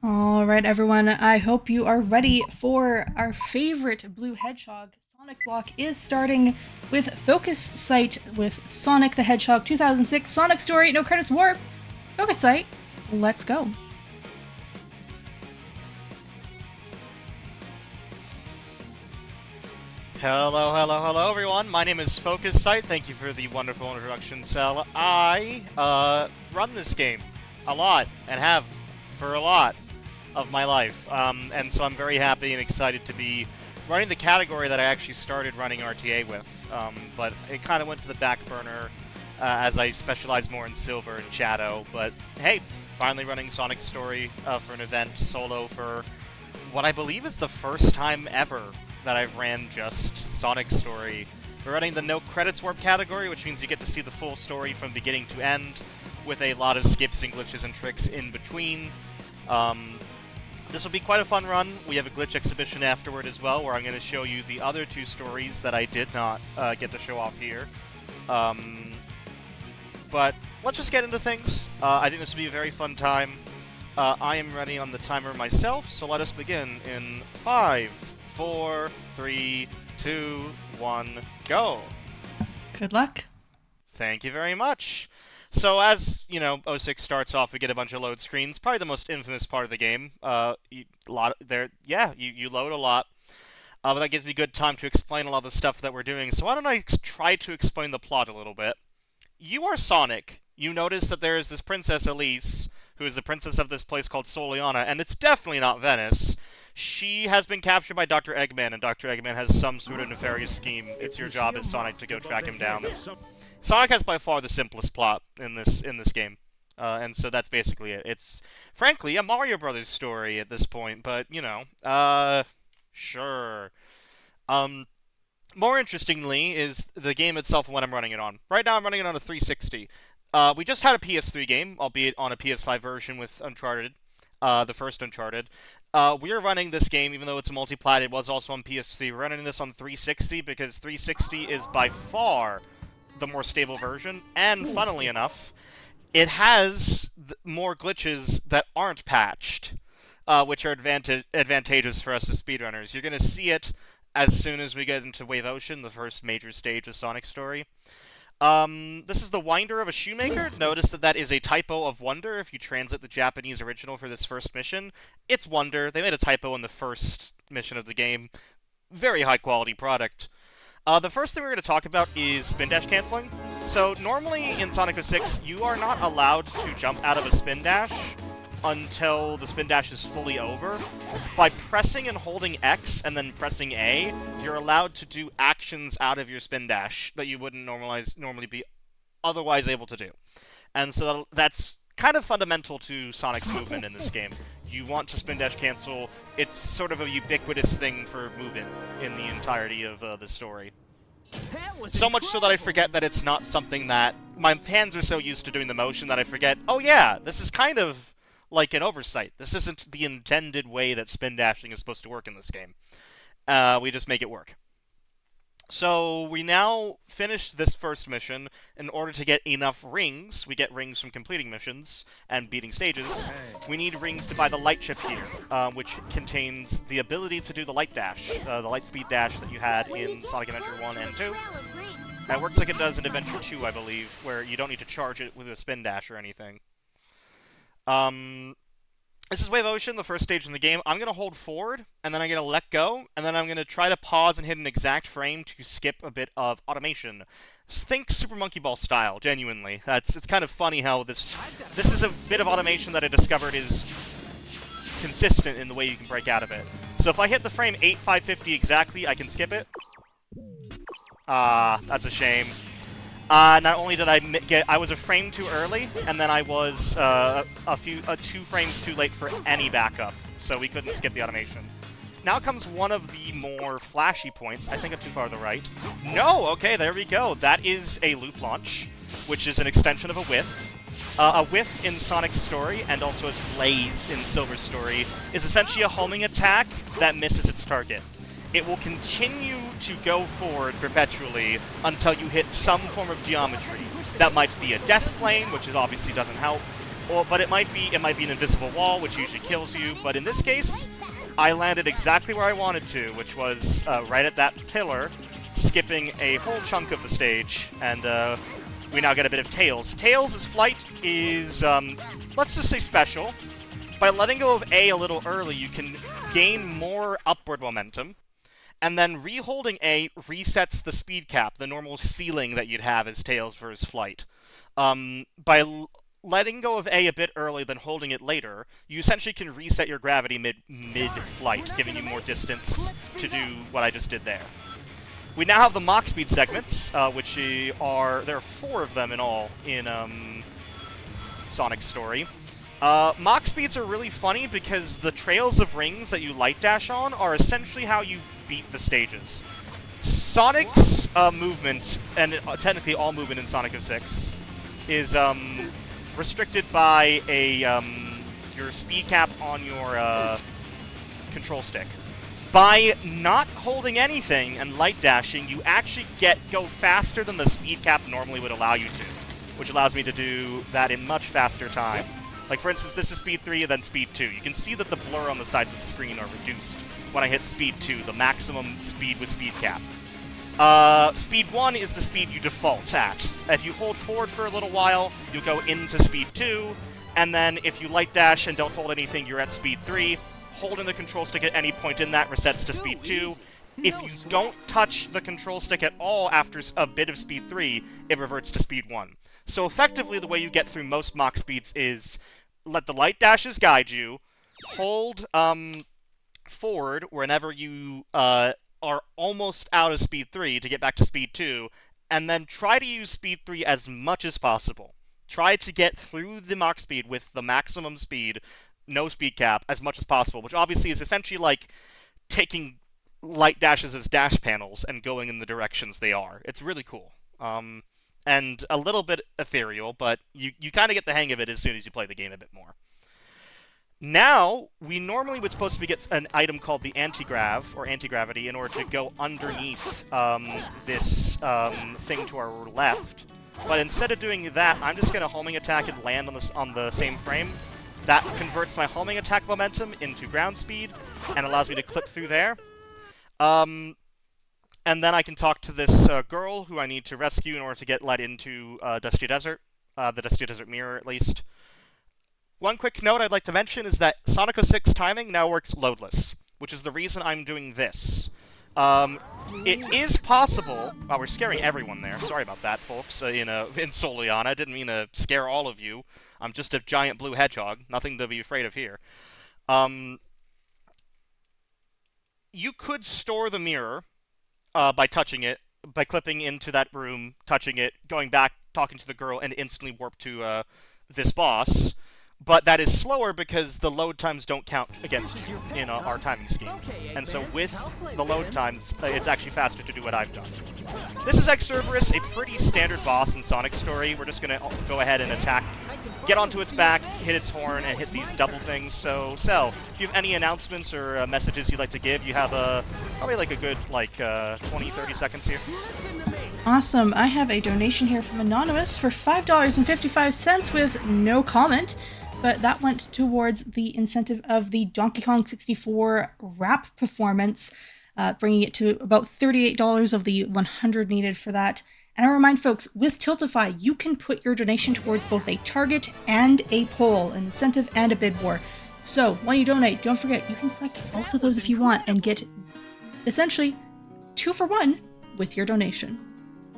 All right, everyone. I hope you are ready for our favorite blue hedgehog. Sonic Block is starting with Focus Sight with Sonic the Hedgehog 2006 Sonic Story. No credits warp. Focus Sight. Let's go. Hello, everyone. My name is FocusSight. Thank you for the wonderful introduction, Cell. I run this game a lot and have for a lot of my life, and so I'm very happy and excited to be running the category that I actually started running RTA with, but it kind of went to the back burner as I specialize more in Silver and Shadow. But hey, finally running Sonic Story for an event solo for what I believe is the first time ever that I've ran just Sonic Story. We're running the no credits warp category, which means you get to see the full story from beginning to end, with a lot of skips and glitches and tricks in between. This will be quite a fun run. We have a glitch exhibition afterward as well, where I'm going to show you the other two stories that I did not get to show off here. But let's just get into things. I think this will be a very fun time. I am ready on the timer myself, so let us begin in 5, 4, 3, 2, 1, go! Good luck. Thank you very much. So as, you know, '06 starts off, we get a bunch of load screens. Probably the most infamous part of the game. You load a lot. But that gives me good time to explain a lot of the stuff that we're doing. So why don't I try to explain the plot a little bit. You are Sonic. You notice that there is this Princess Elise, who is the princess of this place called Soliana, and it's definitely not Venice. She has been captured by Dr. Eggman, and Dr. Eggman has some sort of nefarious scheme. It's your job as Sonic to go track him down. Sonic has by far the simplest plot in this game, and so that's basically it. It's, frankly, a Mario Brothers story at this point, but, you know, sure. More interestingly is the game itself and what I'm running it on. Right now I'm running it on a 360. We just had a PS3 game, albeit on a PS5 version with Uncharted, the first Uncharted. We are running this game, even though it's a multi-plat, it was also on PS3. We're running this on 360 because 360 is by far the more stable version, and funnily enough, it has more glitches that aren't patched, which are advantageous for us as speedrunners. You're going to see it as soon as we get into Wave Ocean, the first major stage of Sonic Story. This is the Winder of a Shoemaker. Notice that that is a typo of Wonder if you translate the Japanese original for this first mission. It's Wonder. They made a typo in the first mission of the game. Very high quality product. The first thing we're going to talk about is spin dash canceling. So normally in Sonic 06, you are not allowed to jump out of a spin dash until the spin dash is fully over. By pressing and holding X and then pressing A, you're allowed to do actions out of your spin dash that you wouldn't normally be otherwise able to do. And so that's kind of fundamental to Sonic's movement in this game. You want to spin dash cancel. It's sort of a ubiquitous thing for movement in the entirety of the story. So much so that I forget that it's not something that... My hands are so used to doing the motion that I forget, oh yeah, this is kind of like an oversight. This isn't the intended way that spin dashing is supposed to work in this game. We just make it work. So we now finish this first mission. In order to get enough rings, we get rings from completing missions and beating stages. We need rings to buy the light chip here, which contains the ability to do the light dash, the light speed dash that you had in Sonic Adventure 1 and 2. And it works like it does in Adventure 2, I believe, where you don't need to charge it with a spin dash or anything. This is Wave Ocean, the first stage in the game. I'm going to hold forward, and then I'm going to let go, and then I'm going to try to pause and hit an exact frame to skip a bit of automation. Think Super Monkey Ball style, genuinely. It's kind of funny how this is a bit of automation that I discovered is consistent in the way you can break out of it. So if I hit the frame 8550 exactly, I can skip it. That's a shame. Not only did I was a frame too early, and then I was 2 frames too late for any backup, so we couldn't skip the automation. Now comes one of the more flashy points. I think I'm too far to the right. No! Okay, there we go. That is a loop launch, which is an extension of a whiff. A whiff in Sonic's story, and also as Blaze in Silver's story, is essentially a homing attack that misses its target. It will continue to go forward perpetually until you hit some form of geometry. That might be a death flame, which obviously doesn't help. but it might be an invisible wall, which usually kills you. But in this case, I landed exactly where I wanted to, which was right at that pillar, skipping a whole chunk of the stage, and we now get a bit of Tails. Tails' flight is, let's just say special. By letting go of A little early, you can gain more upward momentum, and then re-holding A resets the speed cap, the normal ceiling that you'd have as Tails for his flight. By letting go of A bit early, then holding it later, you essentially can reset your gravity mid-flight, giving you more distance to do what I just did there. We now have the Mach Speed segments, there are 4 of them in all in Sonic's story. Mach Speeds are really funny because the trails of rings that you light dash on are essentially how you beat the stages. Sonic's movement, and technically all movement in Sonic 06, is restricted by your speed cap on your control stick. By not holding anything and light dashing, you actually go faster than the speed cap normally would allow you to, which allows me to do that in much faster time. Like, for instance, this is Speed 3 and then Speed 2. You can see that the blur on the sides of the screen are reduced when I hit Speed 2, the maximum speed with speed cap. Speed 1 is the speed you default at. If you hold forward for a little while, you go into Speed 2, and then if you light dash and don't hold anything, you're at Speed 3. Holding the control stick at any point in that resets to Speed 2. If you don't touch the control stick at all after a bit of Speed 3, it reverts to Speed 1. So effectively, the way you get through most Mach Speeds is let the light dashes guide you, hold forward whenever you are almost out of Speed 3 to get back to Speed 2, and then try to use Speed 3 as much as possible. Try to get through the Mach Speed with the maximum speed, no speed cap, as much as possible, which obviously is essentially like taking light dashes as dash panels and going in the directions they are. It's really cool. And a little bit ethereal, but you kind of get the hang of it as soon as you play the game a bit more. Now, we normally would supposed to get an item called the anti-grav, or anti-gravity, in order to go underneath this thing to our left. But instead of doing that, I'm just going to homing attack and land on the same frame. That converts my homing attack momentum into ground speed, and allows me to clip through there. And then I can talk to this girl who I need to rescue in order to get led into Dusty Desert. The Dusty Desert Mirror, at least. One quick note I'd like to mention is that Sonic 06 timing now works loadless, which is the reason I'm doing this. It is possible... Wow, we're scaring everyone there. Sorry about that, folks, in Soliana. I didn't mean to scare all of you. I'm just a giant blue hedgehog. Nothing to be afraid of here. You could store the mirror by touching it, by clipping into that room, touching it, going back, talking to the girl, and instantly warp to this boss. But that is slower because the load times don't count against you in our timing scheme. And so with the load times, it's actually faster to do what I've done. This is Cerberus, a pretty standard boss in Sonic's story. We're just going to go ahead and attack, get onto its back, hit its horn, and hit these double things. So, Cell, if you have any announcements or messages you'd like to give, you have probably like a good 20-30 seconds here. Awesome. I have a donation here from Anonymous for $5.55 with no comment. But that went towards the incentive of the Donkey Kong 64 rap performance, bringing it to about $38 of the $100 needed for that. And I remind folks, with Tiltify, you can put your donation towards both a target and a poll, an incentive and a bid war. So when you donate, don't forget, you can select both of those if you want and get essentially 2 for 1 with your donation.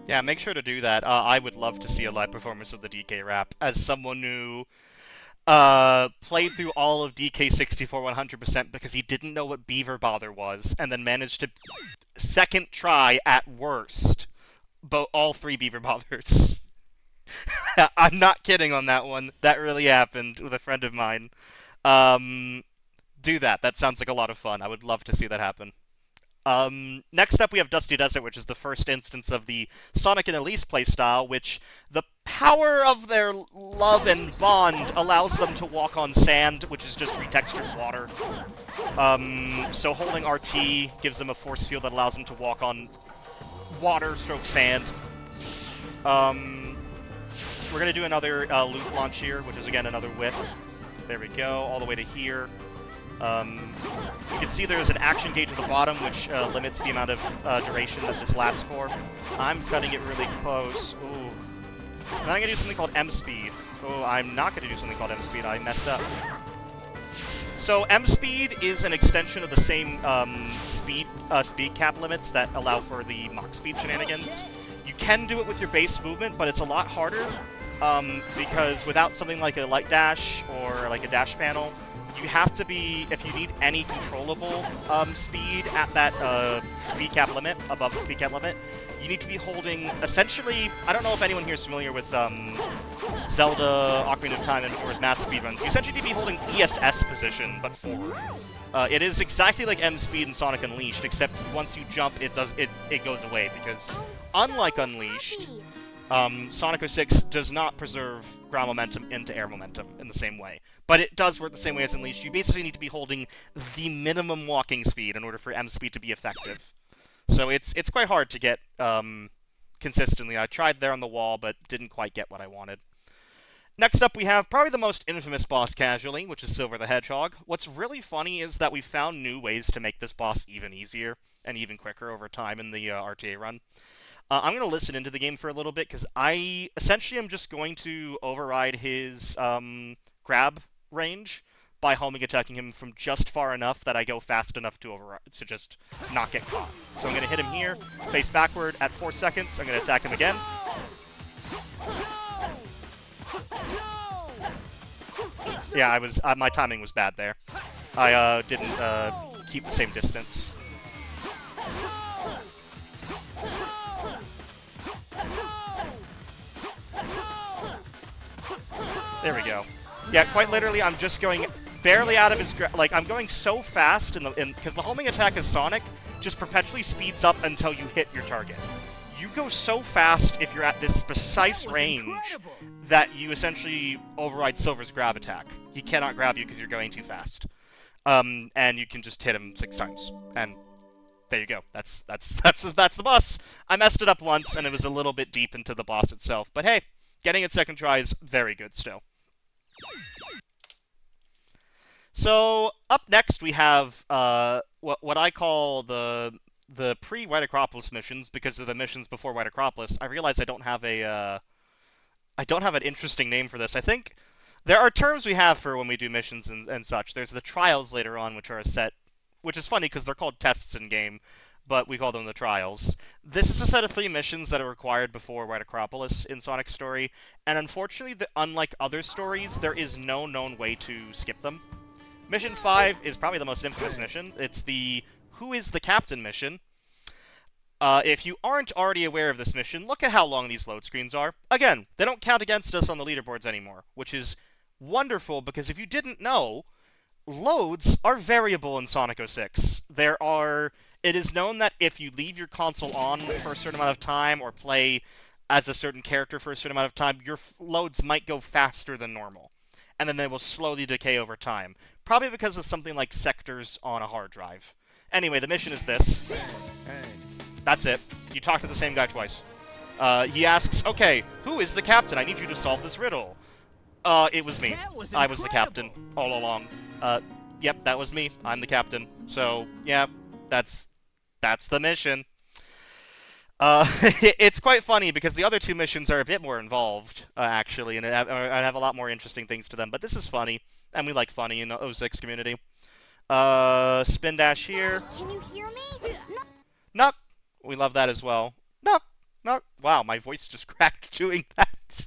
Yeah, make sure to do that. I would love to see a live performance of the DK rap as someone who played through all of DK64 100% because he didn't know what Beaver Bother was, and then managed to second try at worst all 3 Beaver Bothers. I'm not kidding on that one. That really happened with a friend of mine. Do that. That sounds like a lot of fun. I would love to see that happen. Next up we have Dusty Desert, which is the first instance of the Sonic and Elise playstyle, which the power of their love and bond allows them to walk on sand, which is just retextured water. So holding RT gives them a force field that allows them to walk on water stroke sand. We're going to do another loop launch here, which is, again, another whiff. There we go, all the way to here. You can see there's an action gauge at the bottom, which limits the amount of duration that this lasts for. I'm cutting it really close. Ooh. I'm going to do something called M-Speed. Oh, I'm not going to do something called M-Speed. I messed up. So M-Speed is an extension of the same speed cap limits that allow for the Mach Speed shenanigans. You can do it with your base movement, but it's a lot harder because without something like a light dash or like a dash panel, you have to be, if you need any controllable speed at that speed cap limit, above the speed cap limit, you need to be holding, essentially, I don't know if anyone here is familiar with Zelda, Ocarina of Time, and Majora's Mask speedruns. You essentially need to be holding ESS position, but forward. It is exactly like M-Speed and Sonic Unleashed, except once you jump, it goes away, because unlike Unleashed, Sonic 06 does not preserve ground momentum into air momentum in the same way. But it does work the same way as Unleashed. You basically need to be holding the minimum walking speed in order for M-Speed to be effective. So it's quite hard to get consistently. I tried there on the wall, but didn't quite get what I wanted. Next up, we have probably the most infamous boss casually, which is Silver the Hedgehog. What's really funny is that we found new ways to make this boss even easier and even quicker over time in the RTA run. I'm going to listen into the game for a little bit, because I essentially am just going to override his grab range by homing attacking him from just far enough that I go fast enough to just not get caught. So I'm going to hit him here, face backward at 4 seconds. I'm going to attack him again. Yeah, my timing was bad there. I didn't keep the same distance. There we go. Yeah, quite literally, I'm just going barely out of his I'm going so fast because the homing attack as Sonic just perpetually speeds up until you hit your target. You go so fast if you're at this precise range that you essentially override Silver's grab attack. He cannot grab you because you're going too fast. And you can just hit him 6 times. And there you go. That's the boss. I messed it up once, and it was a little bit deep into the boss itself. But hey, getting it second try is very good still. So up next we have what I call the pre-White Acropolis missions, because of the missions before White Acropolis. I realize I don't have an interesting name for this. I think there are terms we have for when we do missions and such. There's the trials later on, which are a set, which is funny because they're called tests in game, but we call them the trials. This is a set of 3 missions that are required before White Acropolis in Sonic's story, and unfortunately, unlike other stories, there is no known way to skip them. Mission 5 is probably the most infamous mission. It's the Who is the Captain mission. If you aren't already aware of this mission, look at how long these load screens are. Again, they don't count against us on the leaderboards anymore, which is wonderful, because if you didn't know, loads are variable in Sonic 06. It is known that if you leave your console on for a certain amount of time, or play as a certain character for a certain amount of time, your loads might go faster than normal. And then they will slowly decay over time. Probably because of something like sectors on a hard drive. Anyway, the mission is this. That's it. You talk to the same guy twice. He asks, okay, who is the captain? I need you to solve this riddle. It was me. I was the captain all along. Yep, that was me. I'm the captain. So, yeah, that's the mission. It's quite funny because the other 2 missions are a bit more involved, actually, and have a lot more interesting things to them. But this is funny, and we like funny in the 06 community. Spin dash here. Can you hear me? No. We love that as well. No. Wow, my voice just cracked doing that.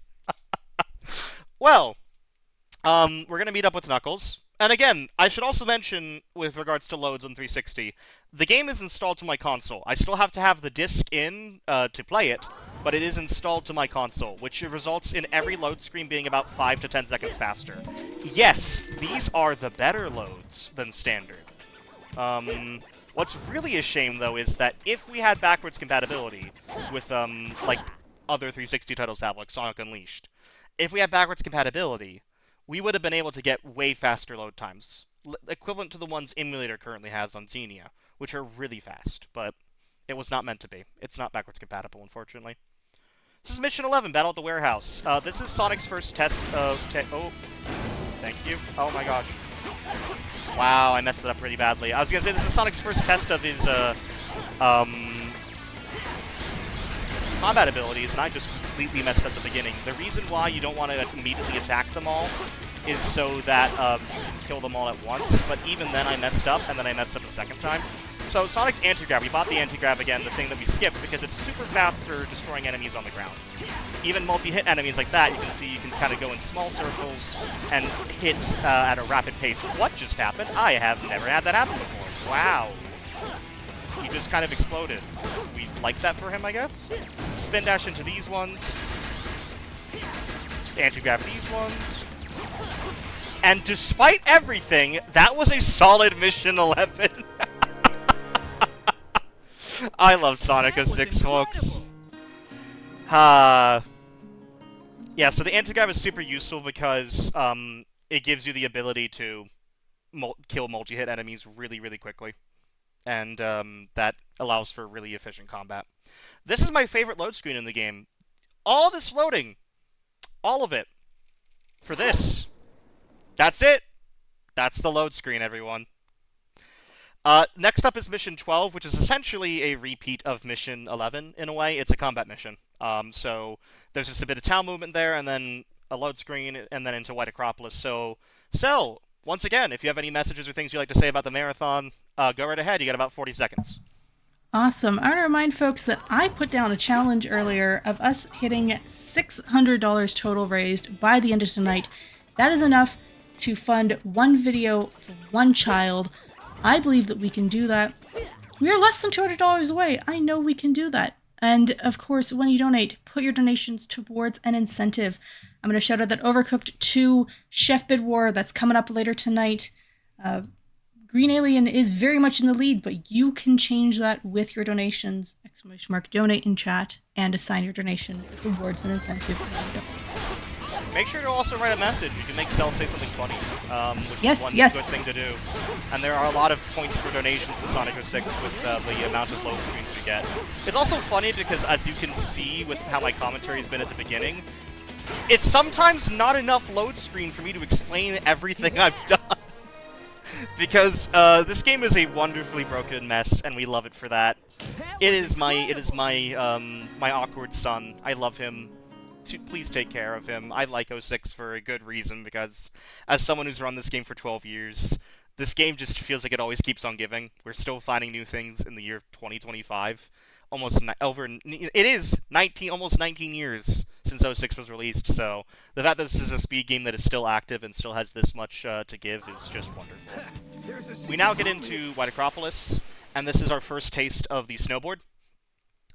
Well, we're gonna meet up with Knuckles. And again, I should also mention, with regards to loads on 360, the game is installed to my console. I still have to have the disc in to play it, but it is installed to my console, which results in every load screen being about 5 to 10 seconds faster. Yes, these are the better loads than standard. What's really a shame, though, is that if we had backwards compatibility with, like, other 360 titles have, like Sonic Unleashed, if we had backwards compatibility, we would have been able to get way faster load times, equivalent to the ones Emulator currently has on Xenia, which are really fast, but it was not meant to be. It's not backwards compatible, unfortunately. This is Mission 11, Battle at the Warehouse. This is Sonic's first test of... oh, thank you. Oh my gosh. Wow, I messed it up pretty badly. I was gonna say this is Sonic's first test of his, combat abilities, and I just completely messed up the beginning. The reason why you don't want to immediately attack them all is so that you can kill them all at once, but even then I messed up, and then I messed up the second time. So Sonic's anti-grab, we bought the anti-grab again, the thing that we skipped, because it's super fast for destroying enemies on the ground. Even multi-hit enemies like that, you can see you can kind of go in small circles and hit at a rapid pace. What just happened? I have never had that happen before. Wow. He just kind of exploded. We like that for him, I guess. Spin dash into these ones. Just anti-grab these ones. And despite everything, that was a solid Mission 11. I love Sonic 06, folks. Yeah, so the anti-grab is super useful because it gives you the ability to kill multi-hit enemies really, really quickly. And that allows for really efficient combat. This is my favorite load screen in the game. All this loading. All of it. For this. That's it. That's the load screen, everyone. Next up is Mission 12, which is essentially a repeat of Mission 11, in a way. It's a combat mission. So there's just a bit of town movement there, and then a load screen, and then into White Acropolis. So, once again, if you have any messages or things you'd like to say about the marathon, go right ahead. You got about 40 seconds. Awesome. I want to remind folks that I put down a challenge earlier of us hitting $600 total raised by the end of tonight. That is enough to fund one video for one child. I believe that we can do that. We are less than $200 away. I know we can do that. And of course, when you donate, put your donations towards an incentive. I'm going to shout out that Overcooked 2 Chef Bid War that's coming up later tonight. Green Alien is very much in the lead, but you can change that with your donations. ! Donate in chat and assign your donation towards an incentive. Make sure to also write a message. You can make Cell say something funny, which is one good thing to do. And there are a lot of points for donations in Sonic 06 with the amount of load screens we get. It's also funny because, as you can see with how my commentary has been at the beginning, it's sometimes not enough load screen for me to explain everything I've done. Because this game is a wonderfully broken mess, and we love it for that. It is my my awkward son. I love him. Please take care of him. I like 06 for a good reason, because as someone who's run this game for 12 years, this game just feels like it always keeps on giving. We're still finding new things in the year 2025. It is almost 19 years since 06 was released, so the fact that this is a speed game that is still active and still has this much to give is just wonderful. We now get into White Acropolis, and this is our first taste of the snowboard.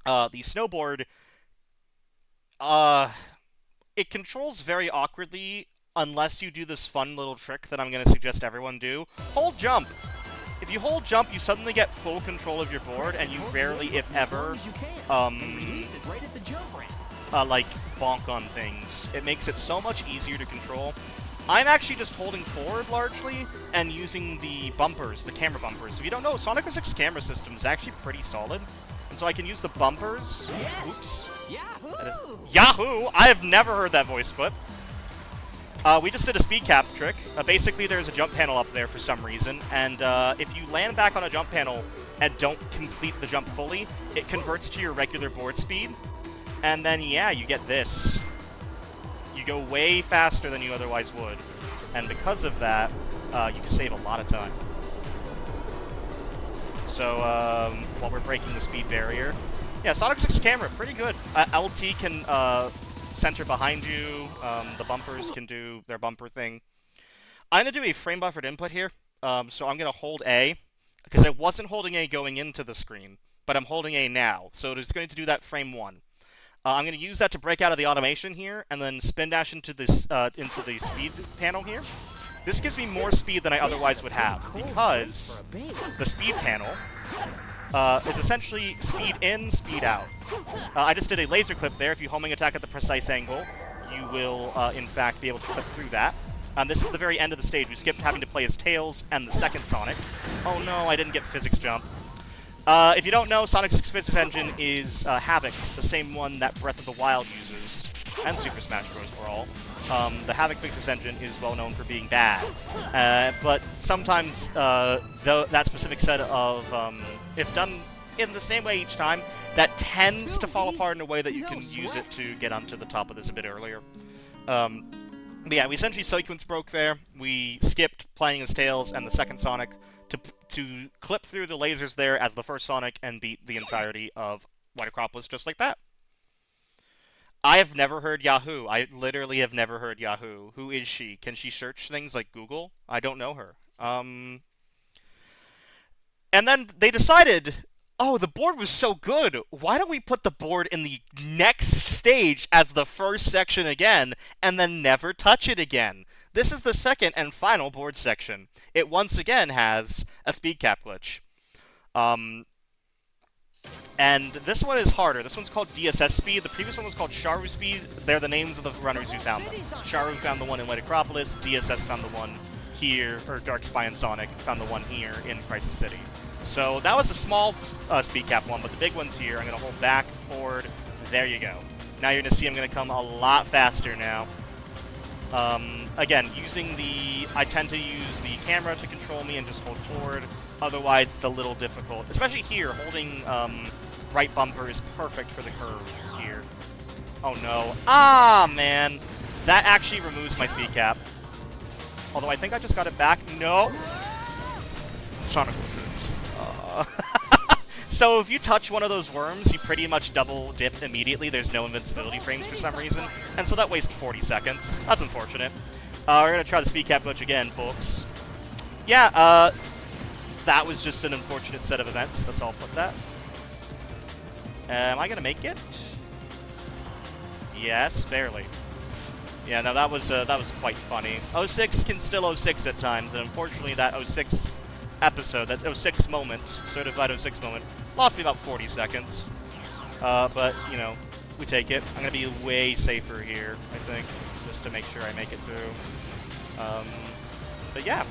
The snowboard... it controls very awkwardly unless you do this fun little trick that I'm going to suggest everyone do. Hold jump! If you hold jump, you suddenly get full control of your board, and you rarely, if ever, like, bonk on things. It makes it so much easier to control. I'm actually just holding forward, largely, and using the bumpers, the camera bumpers. If you don't know, Sonic 06 camera system is actually pretty solid. And so I can use the bumpers. Oops. Yahoo! Yahoo! I have never heard that voice clip. We just did a speed cap trick. Basically, there's a jump panel up there for some reason, and if you land back on a jump panel and don't complete the jump fully, it converts to your regular board speed, and then, yeah, you get this. You go way faster than you otherwise would, and because of that, you can save a lot of time. So, while we're breaking the speed barrier, yeah, Sonic 6 camera, pretty good. LT can center behind you. The bumpers can do their bumper thing. I'm going to do a frame buffered input here. So I'm going to hold A, because I wasn't holding A going into the screen, but I'm holding A now. So it is going to do that frame 1. I'm going to use that to break out of the automation here, and then spin dash into this into the speed panel here. This gives me more speed than I otherwise would have, because the speed panel is essentially speed in, speed out. I just did a laser clip there. If you homing attack at the precise angle, you will, in fact, be able to clip through that. This is the very end of the stage. We skipped having to play as Tails and the second Sonic. Oh no, I didn't get physics jump. If you don't know, Sonic's physics engine is Havoc, the same one that Breath of the Wild uses, and Super Smash Bros. Brawl. The Havoc physics engine is well known for being bad, but sometimes that specific set of, if done in the same way each time, that tends to fall apart in a way that you can use it to get onto the top of this a bit earlier. But yeah, we essentially sequence broke there. We skipped playing as Tails and the second Sonic to clip through the lasers there as the first Sonic and beat the entirety of White Acropolis just like that. I have never heard Yahoo. I literally have never heard Yahoo. Who is she? Can she search things like Google? I don't know her. And then they decided, oh, the board was so good. Why don't we put the board in the next stage as the first section again, and then never touch it again? This is the second and final board section. It once again has a speed cap glitch. And this one is harder. This one's called DSS Speed. The previous one was called Sharu Speed. They're the names of the runners who found them. Sharu found the one in White Acropolis. DSS found the one here, or Dark Spy and Sonic found the one here in Crisis City. So that was a small speed cap one, but the big one's here. I'm going to hold back, forward. There you go. Now you're going to see I'm going to come a lot faster now. Again, I tend to use the camera to control me and just hold forward. Otherwise, it's a little difficult. Especially here, holding right bumper is perfect for the curve here. Oh no. Ah, man. That actually removes my speed cap. Although I think I just got it back. No. Sonic loses. So if you touch one of those worms, you pretty much double dip immediately. There's no invincibility frames for some reason. And so that wastes 40 seconds. That's unfortunate. We're going to try the speed cap glitch again, folks. Yeah, that was just an unfortunate set of events. That's all I'll put that. Am I going to make it? Yes, barely. Yeah, no, that was quite funny. 06 can still 06 at times, and unfortunately that 06 episode, that 06 moment, certified 06 moment, lost me about 40 seconds. But, you know, we take it. I'm going to be way safer here, I think, just to make sure I make it through. But yeah.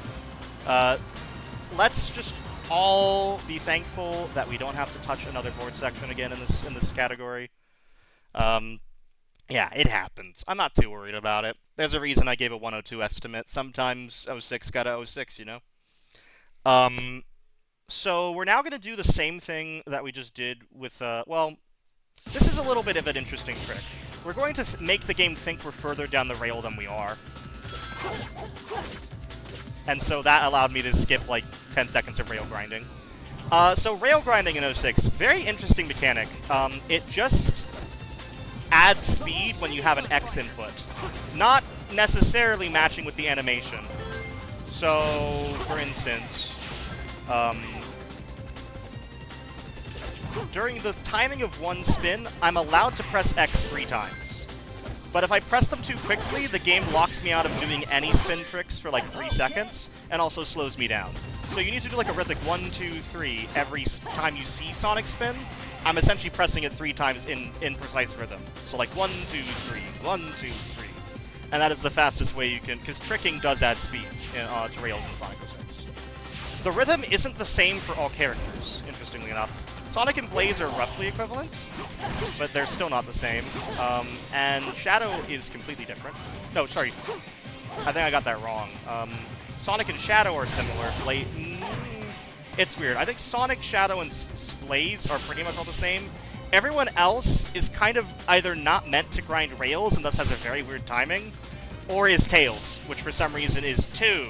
Let's just all be thankful that we don't have to touch another board section again in this category. Yeah, it happens. I'm not too worried about it. There's a reason I gave a 102 estimate. Sometimes 06 got a 06, you know? So we're now going to do the same thing that we just did with, well, this is a little bit of an interesting trick. We're going to make the game think we're further down the rail than we are. And so that allowed me to skip, like, 10 seconds of rail grinding. So rail grinding in 06, very interesting mechanic. It just adds speed when you have an X input, not necessarily matching with the animation. So, for instance, during the timing of one spin, I'm allowed to press X 3 times. But if I press them too quickly, the game locks me out of doing any spin tricks for like 3 seconds, and also slows me down. So you need to do like a rhythmic 1, 2, 3 every time you see Sonic spin. I'm essentially pressing it 3 times in precise rhythm. So like 1, 2, 3, 1, 2, 3. And that is the fastest way you can, because tricking does add speed to rails in Sonic 06. The rhythm isn't the same for all characters, interestingly enough. Sonic and Blaze are roughly equivalent, but they're still not the same. And Shadow is completely different. No, sorry. I think I got that wrong. Sonic and Shadow are similar. It's weird. I think Sonic, Shadow, and Blaze are pretty much all the same. Everyone else is kind of either not meant to grind rails and thus has a very weird timing, or is Tails, which for some reason is 2.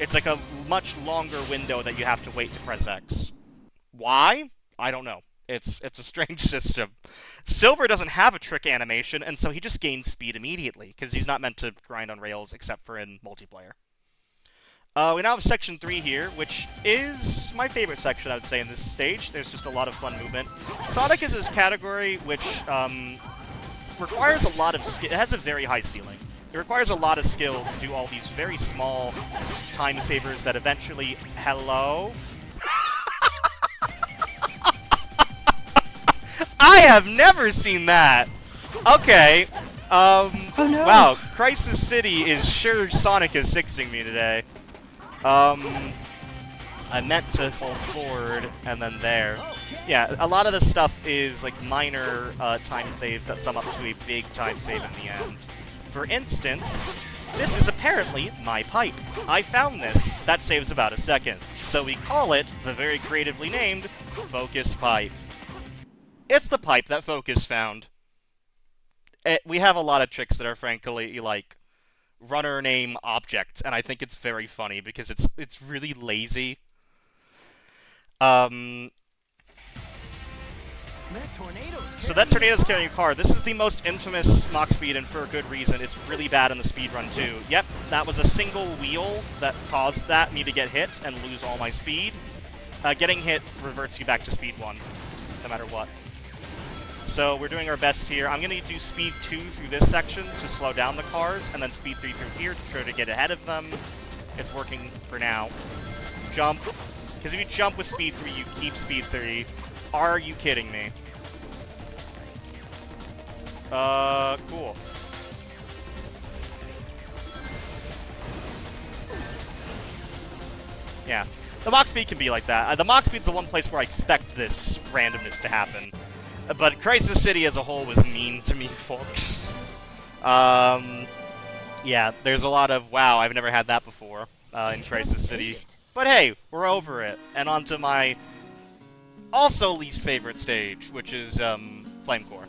It's like a much longer window that you have to wait to press X. Why? I don't know. It's a strange system. Silver doesn't have a trick animation, and so he just gains speed immediately, because he's not meant to grind on rails except for in multiplayer. We now have Section 3 here, which is my favorite section, I would say, in this stage. There's just a lot of fun movement. Sonic is this category which requires a lot of skill. It has a very high ceiling. It requires a lot of skill to do all these very small time savers that eventually... Hello? I have never seen that! Okay. Oh no. Wow, Crisis City is sure Sonic is 6ing me today. I meant to hold forward and then there. Yeah, a lot of this stuff is like minor time saves that sum up to a big time save in the end. For instance, this is apparently my pipe. I found this. That saves about a second. So we call it the very creatively named Focus Pipe. It's the pipe that Focus found. We have a lot of tricks that are frankly like runner name objects, and I think it's very funny because it's really lazy. So that tornado's carrying a car. This is the most infamous Mach speed, and for a good reason. It's really bad in the speedrun too. Yep, that was a single wheel that caused me to get hit and lose all my speed. Getting hit reverts you back to speed 1, no matter what. So we're doing our best here. I'm going to do speed 2 through this section to slow down the cars, and then speed 3 through here to try to get ahead of them. It's working for now. Jump. Because if you jump with speed 3, you keep speed 3. Are you kidding me? Cool. Yeah. The Mach speed can be like that. The Mach speed's the one place where I expect this randomness to happen. But Crisis City as a whole was mean to me, folks. Yeah, there's a lot of, wow, I've never had that before in Crisis City. But hey, we're over it. And on to my also least favorite stage, which is Flame Core.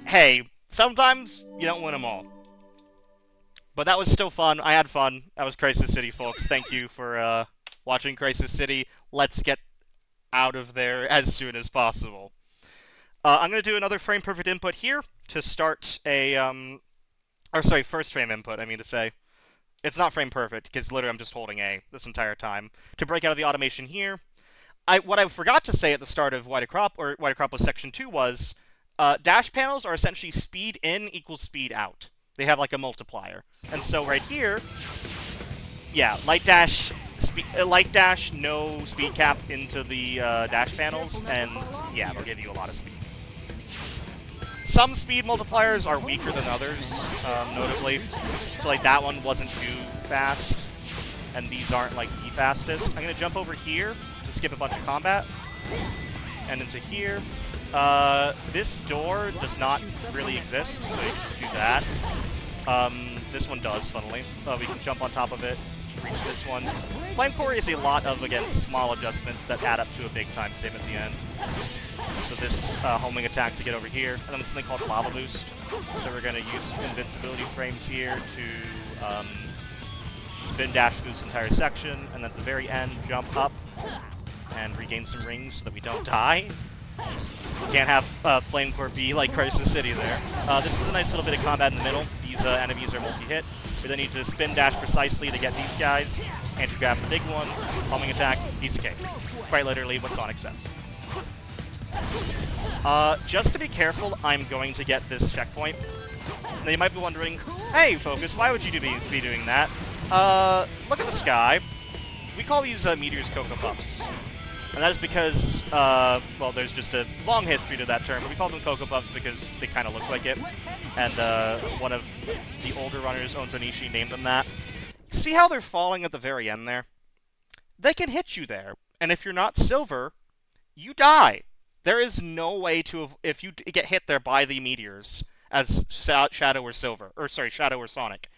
Hey, sometimes you don't win them all. But that was still fun. I had fun. That was Crisis City, folks. Thank you for watching Crisis City. Let's get out of there as soon as possible. I'm going to do another frame perfect input here to start a, first frame input, I mean to say. It's not frame perfect, because literally I'm just holding A this entire time. To break out of the automation here, what I forgot to say at the start of Wide Acropolis, or Wide Acropolis Section 2 was, dash panels are essentially speed in equals speed out. They have like a multiplier. And so right here, yeah, light dash, no speed cap into the dash panels, and yeah, they'll give you a lot of speed. Some speed multipliers are weaker than others, notably. So like that one wasn't too fast, and these aren't like the fastest. I'm gonna jump over here to skip a bunch of combat, and into here. This door does not really exist, so you can just do that. This one does, funnily. We can jump on top of it, reach this one. Flame Core is a lot of, again, small adjustments that add up to a big time save at the end. So this homing attack to get over here, and then there's something called Lava Boost. So we're going to use invincibility frames here to spin dash through this entire section, and then at the very end, jump up and regain some rings so that we don't die. Can't have Flame Core be like Crisis City there. This is a nice little bit of combat in the middle. These enemies are multi-hit. We then need to spin dash precisely to get these guys, and to grab the big one, homing attack, piece of cake. Quite literally what Sonic says. Just to be careful, I'm going to get this checkpoint. Now you might be wondering, hey Focus, why would you be doing that? Look at the sky. We call these meteors Cocoa Puffs. And that is because, well, there's just a long history to that term, but we call them Cocoa Puffs because they kind of look like it. And one of the older runners, Ontonishi, named them that. See how they're falling at the very end there? They can hit you there. And if you're not silver, you die. There is no way to, if you get hit there by the meteors, as Shadow or Silver, or sorry, Shadow or Sonic,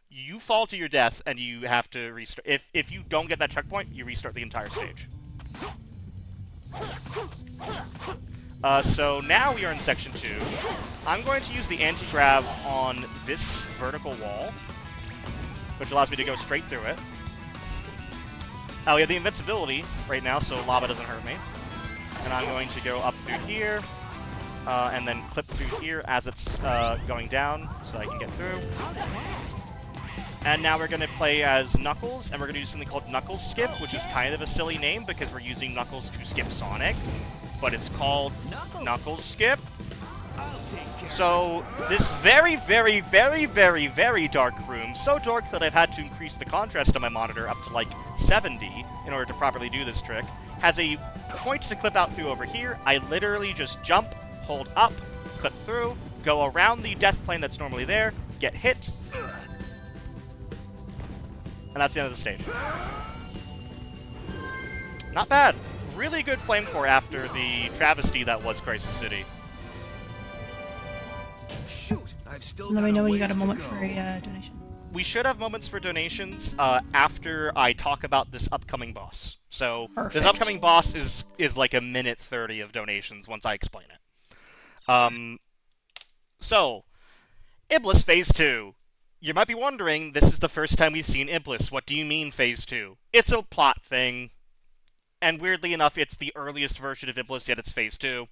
you fall to your death and you have to restart. If you don't get that checkpoint, you restart the entire stage. So now we are in Section 2. I'm going to use the anti-grav on this vertical wall, which allows me to go straight through it. We have the invincibility right now, so lava doesn't hurt me. And I'm going to go up through here, and then clip through here as it's going down, so I can get through. And now we're going to play as Knuckles, and we're going to do something called Knuckles Skip, which is kind of a silly name because we're using Knuckles to skip Sonic, but it's called Knuckles Skip. So this very, very, very, very, very dark room, so dark that I've had to increase the contrast on my monitor up to like 70 in order to properly do this trick, has a point to clip out through over here. I literally just jump, hold up, clip through, go around the death plane that's normally there, get hit, and that's the end of the stage. Not bad. Really good flame core after the travesty that was Crisis City. Shoot, I've still Let me know when you ways got a to moment go. for a donation. We should have moments for donations after I talk about this upcoming boss. So Perfect. this upcoming boss is like a minute 30 of donations once I explain it. So, Iblis Phase 2. You might be wondering, this is the first time we've seen Iblis. What do you mean Phase 2? It's a plot thing. And weirdly enough, it's the earliest version of Iblis, yet it's Phase 2.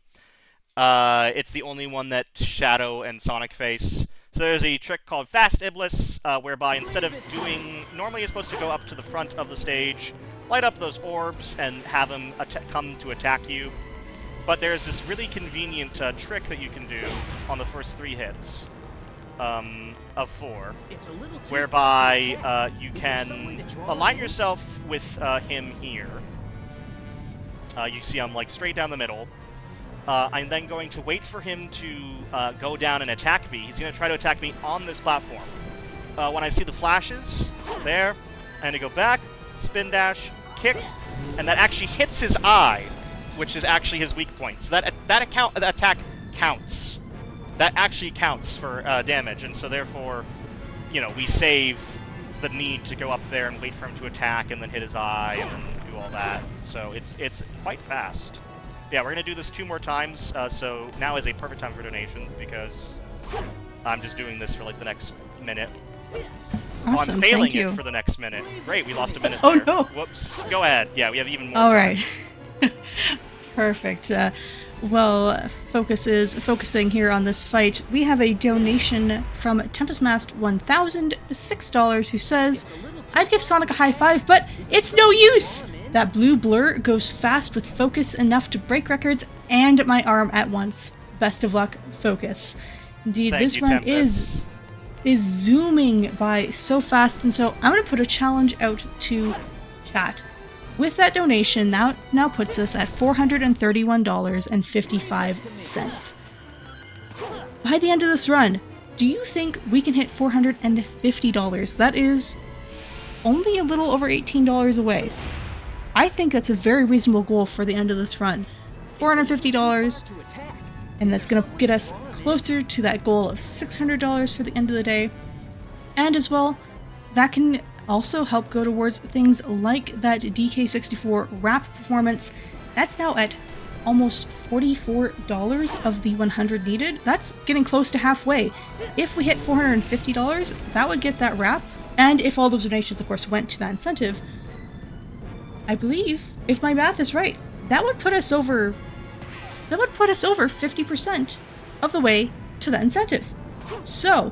It's the only one that Shadow and Sonic face. So there's a trick called Fast Iblis, whereby instead of doing... Normally you're supposed to go up to the front of the stage, light up those orbs, and have them come to attack you. But there's this really convenient trick that you can do on the first 3 hits of 4, whereby you can align yourself with him here. You see I'm like straight down the middle. I'm then going to wait for him to go down and attack me. He's going to try to attack me on this platform. When I see the flashes, there, I'm going to go back, spin dash, kick, and that actually hits his eye, which is actually his weak point. So that attack counts. That actually counts for damage, and so therefore, you know, we save the need to go up there and wait for him to attack and then hit his eye and then do all that. So it's quite fast. Yeah, we're going to do this 2 more times, so now is a perfect time for donations because I'm just doing this for like the next minute. Awesome, I'm failing thank you. it for the next minute. Great, we lost a minute Oh there. no! Whoops. Go ahead. Yeah, we have even more All time. right. Perfect. Well, focusing here on this fight, we have a donation from TempestMast $1,006 who says, I'd give Sonic a high five, but it's no use! That blue blur goes fast with focus enough to break records and my arm at once. Best of luck, Focus. Indeed, this run is zooming by so fast, and so I'm going to put a challenge out to chat. With that donation, now puts us at $431.55. By the end of this run, do you think we can hit $450? That is only a little over $18 away. I think that's a very reasonable goal for the end of this run. $450, and that's going to get us closer to that goal of $600 for the end of the day. And as well, that can also help go towards things like that DK64 rap performance. That's now at almost $44 of the 100 needed. That's getting close to halfway. If we hit $450, that would get that rap. And if all those donations, of course, went to that incentive, I believe, if my math is right, that would put us over 50% of the way to that incentive. So,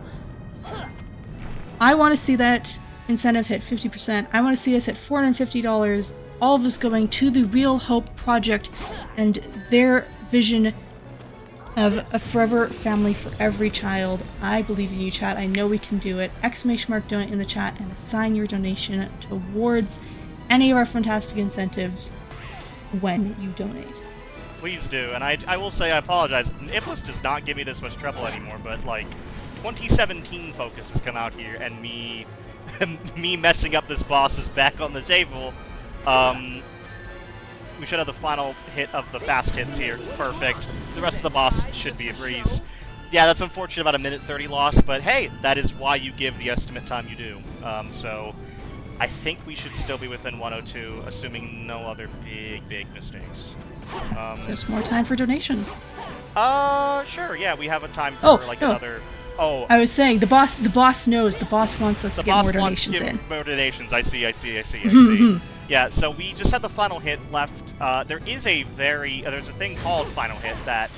I want to see that incentive hit 50%. I want to see us at $450, all of us going to the Real Hope Project and their vision of a forever family for every child. I believe in you, chat. I know we can do it. !donate in the chat and assign your donation towards any of our fantastic incentives when you donate. Please do, and I will say I apologize. Iblis does not give me this much trouble anymore, but like 2017 Focus has come out here, and me messing up this boss is back on the table. We should have the final hit of the fast hits here. Perfect. The rest of the boss should be a breeze. Yeah, that's unfortunate about a minute 30 loss, but hey, that is why you give the estimate time you do. So I think we should still be within 102, assuming no other big mistakes. There's more time for donations. Sure, yeah, we have a time for another... Oh, I was saying, the boss knows, the boss wants us to get more donations in. More donations, I see. Yeah, so we just had the final hit left. There is there's a thing called final hit that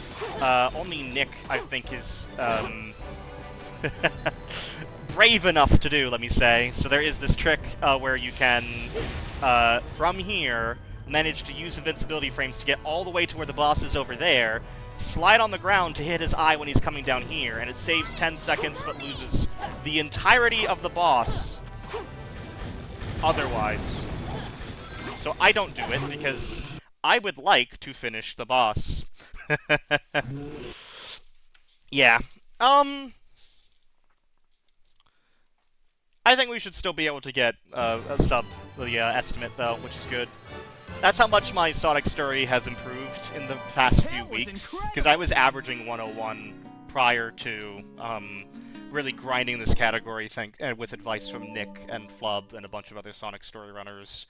only Nick, I think, is brave enough to do, let me say. So there is this trick where you can, from here, manage to use invincibility frames to get all the way to where the boss is over there, slide on the ground to hit his eye when he's coming down here, and it saves 10 seconds but loses the entirety of the boss otherwise. So I don't do it because I would like to finish the boss. Yeah. I think we should still be able to get a sub the estimate though, which is good. That's how much my Sonic story has improved in the past few weeks, because I was averaging 101 prior to really grinding this category with advice from Nick and Flub and a bunch of other Sonic story runners.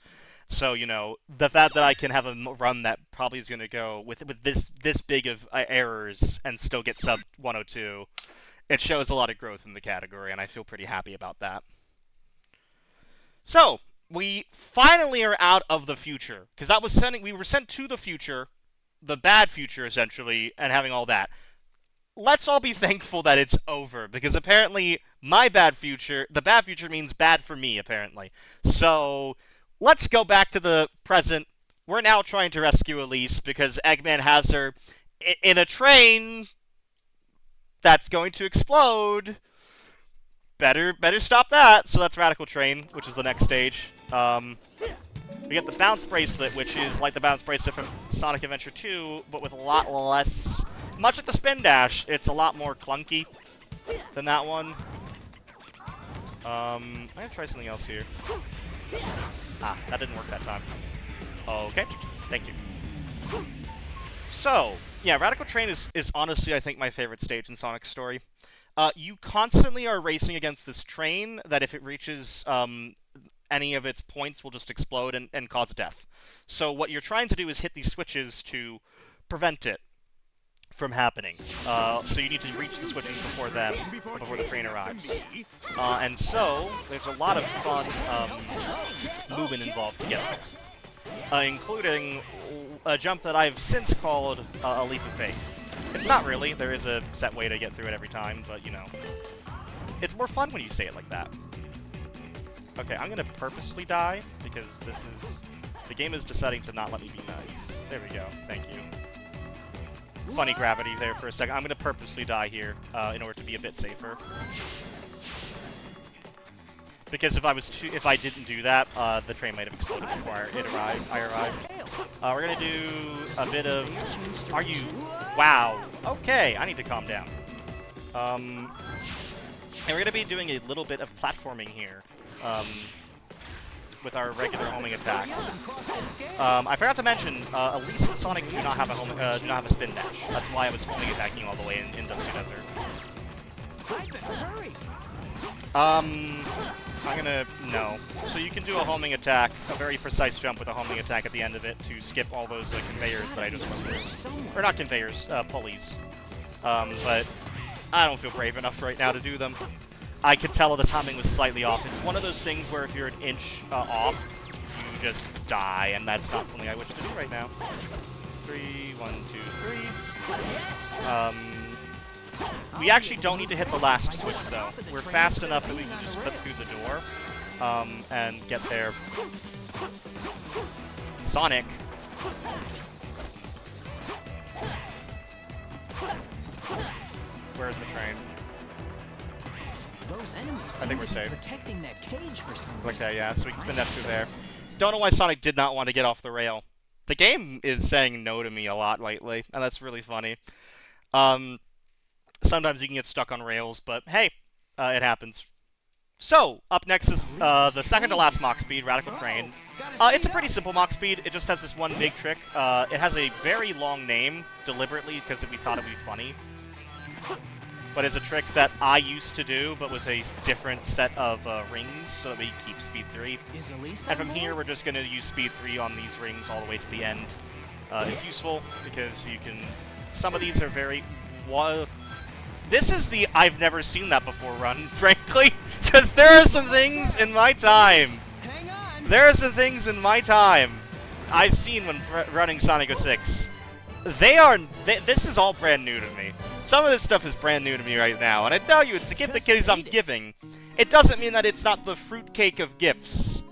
So, you know, the fact that I can have a run that probably is going to go with this big of errors and still get sub 102, it shows a lot of growth in the category, and I feel pretty happy about that. So, we finally are out of the future, because we were sent to the future, the bad future, essentially, and having all that. Let's all be thankful that it's over, because apparently the bad future means bad for me, apparently. So, let's go back to the present. We're now trying to rescue Elise, because Eggman has her in a train that's going to explode. Better stop that. So that's Radical Train, which is the next stage. We get the Bounce Bracelet, which is like the Bounce Bracelet from Sonic Adventure 2, but with a lot less... Much like the Spin Dash, it's a lot more clunky than that one. I'm gonna try something else here. Ah, that didn't work that time. Okay, thank you. So, yeah, Radical Train is honestly, I think, my favorite stage in Sonic's story. You constantly are racing against this train that if it reaches any of its points will just explode and cause death. So what you're trying to do is hit these switches to prevent it from happening. So you need to reach the switches before the train arrives. And so there's a lot of fun movement involved to get there, including a jump that I've since called a leap of faith. It's not really. There is a set way to get through it every time, but, you know, it's more fun when you say it like that. Okay, I'm gonna purposely die, because the game is deciding to not let me be nice. There we go. Thank you. Funny gravity there for a second. I'm gonna purposely die here in order to be a bit safer. Because if I didn't do that, the train might have exploded before I arrived. We're gonna do a bit of... Wow. Okay, I need to calm down. And we're gonna be doing a little bit of platforming here. With our regular homing attack. I forgot to mention, Elise and Sonic do not have a spin dash. That's why I was homing attacking all the way in Dusty Desert. No. So you can do a homing attack, a very precise jump with a homing attack at the end of it to skip all those conveyors that I just went through. Or not conveyors, pulleys. But I don't feel brave enough right now to do them. I could tell the timing was slightly off. It's one of those things where if you're an inch off, you just die, and that's not something I wish to do right now. 3, 1, 2, 3. We actually don't need to hit the last switch, though. We're fast enough that we can just clip through the door, and get there. Sonic. Where's the train? Those enemies I think we're safe. Protecting that cage for some reason. Okay, yeah, so we can spin that through there. Don't know why Sonic did not want to get off the rail. The game is saying no to me a lot lately, and that's really funny. Sometimes you can get stuck on rails, but hey, it happens. So, up next is the second to last Mach Speed, Radical Train. It's a pretty simple Mach Speed. It just has this one big trick. It has a very long name, deliberately, because we thought it would be funny. But it's a trick that I used to do, but with a different set of rings, so that we keep Speed 3. And from here, we're just going to use Speed 3 on these rings all the way to the end. It's useful, because you can... Some of these are very... This is the I've never seen that before run, frankly, because there are some things in my time. There are some things in my time I've seen when running Sonic 06. This is all brand new to me. Some of this stuff is brand new to me right now, and I tell you, it's a gift that kids I'm giving. It doesn't mean that it's not the fruitcake of gifts,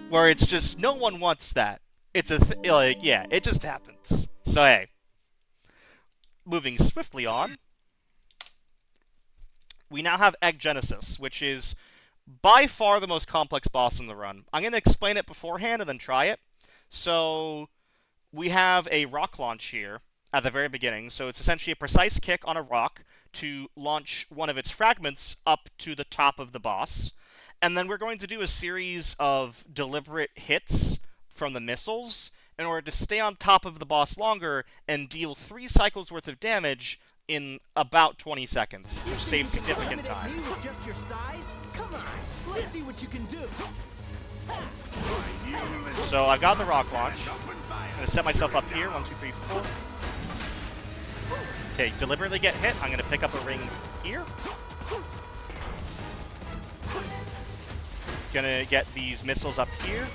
where it's just, no one wants that. It's yeah, it just happens. So hey. Moving swiftly on. We now have Egg Genesis, which is by far the most complex boss in the run. I'm going to explain it beforehand and then try it. So, we have a rock launch here at the very beginning. So it's essentially a precise kick on a rock to launch one of its fragments up to the top of the boss. And then we're going to do a series of deliberate hits from the missiles in order to stay on top of the boss longer and deal 3 cycles worth of damage in about 20 seconds, which saves significant time. Just your size? Come on, let's see what you can do. So I've got the rock launch. I'm gonna set myself up here. 1, 2, 3, 4. Okay, deliberately get hit. I'm gonna pick up a ring here. Gonna get these missiles up here.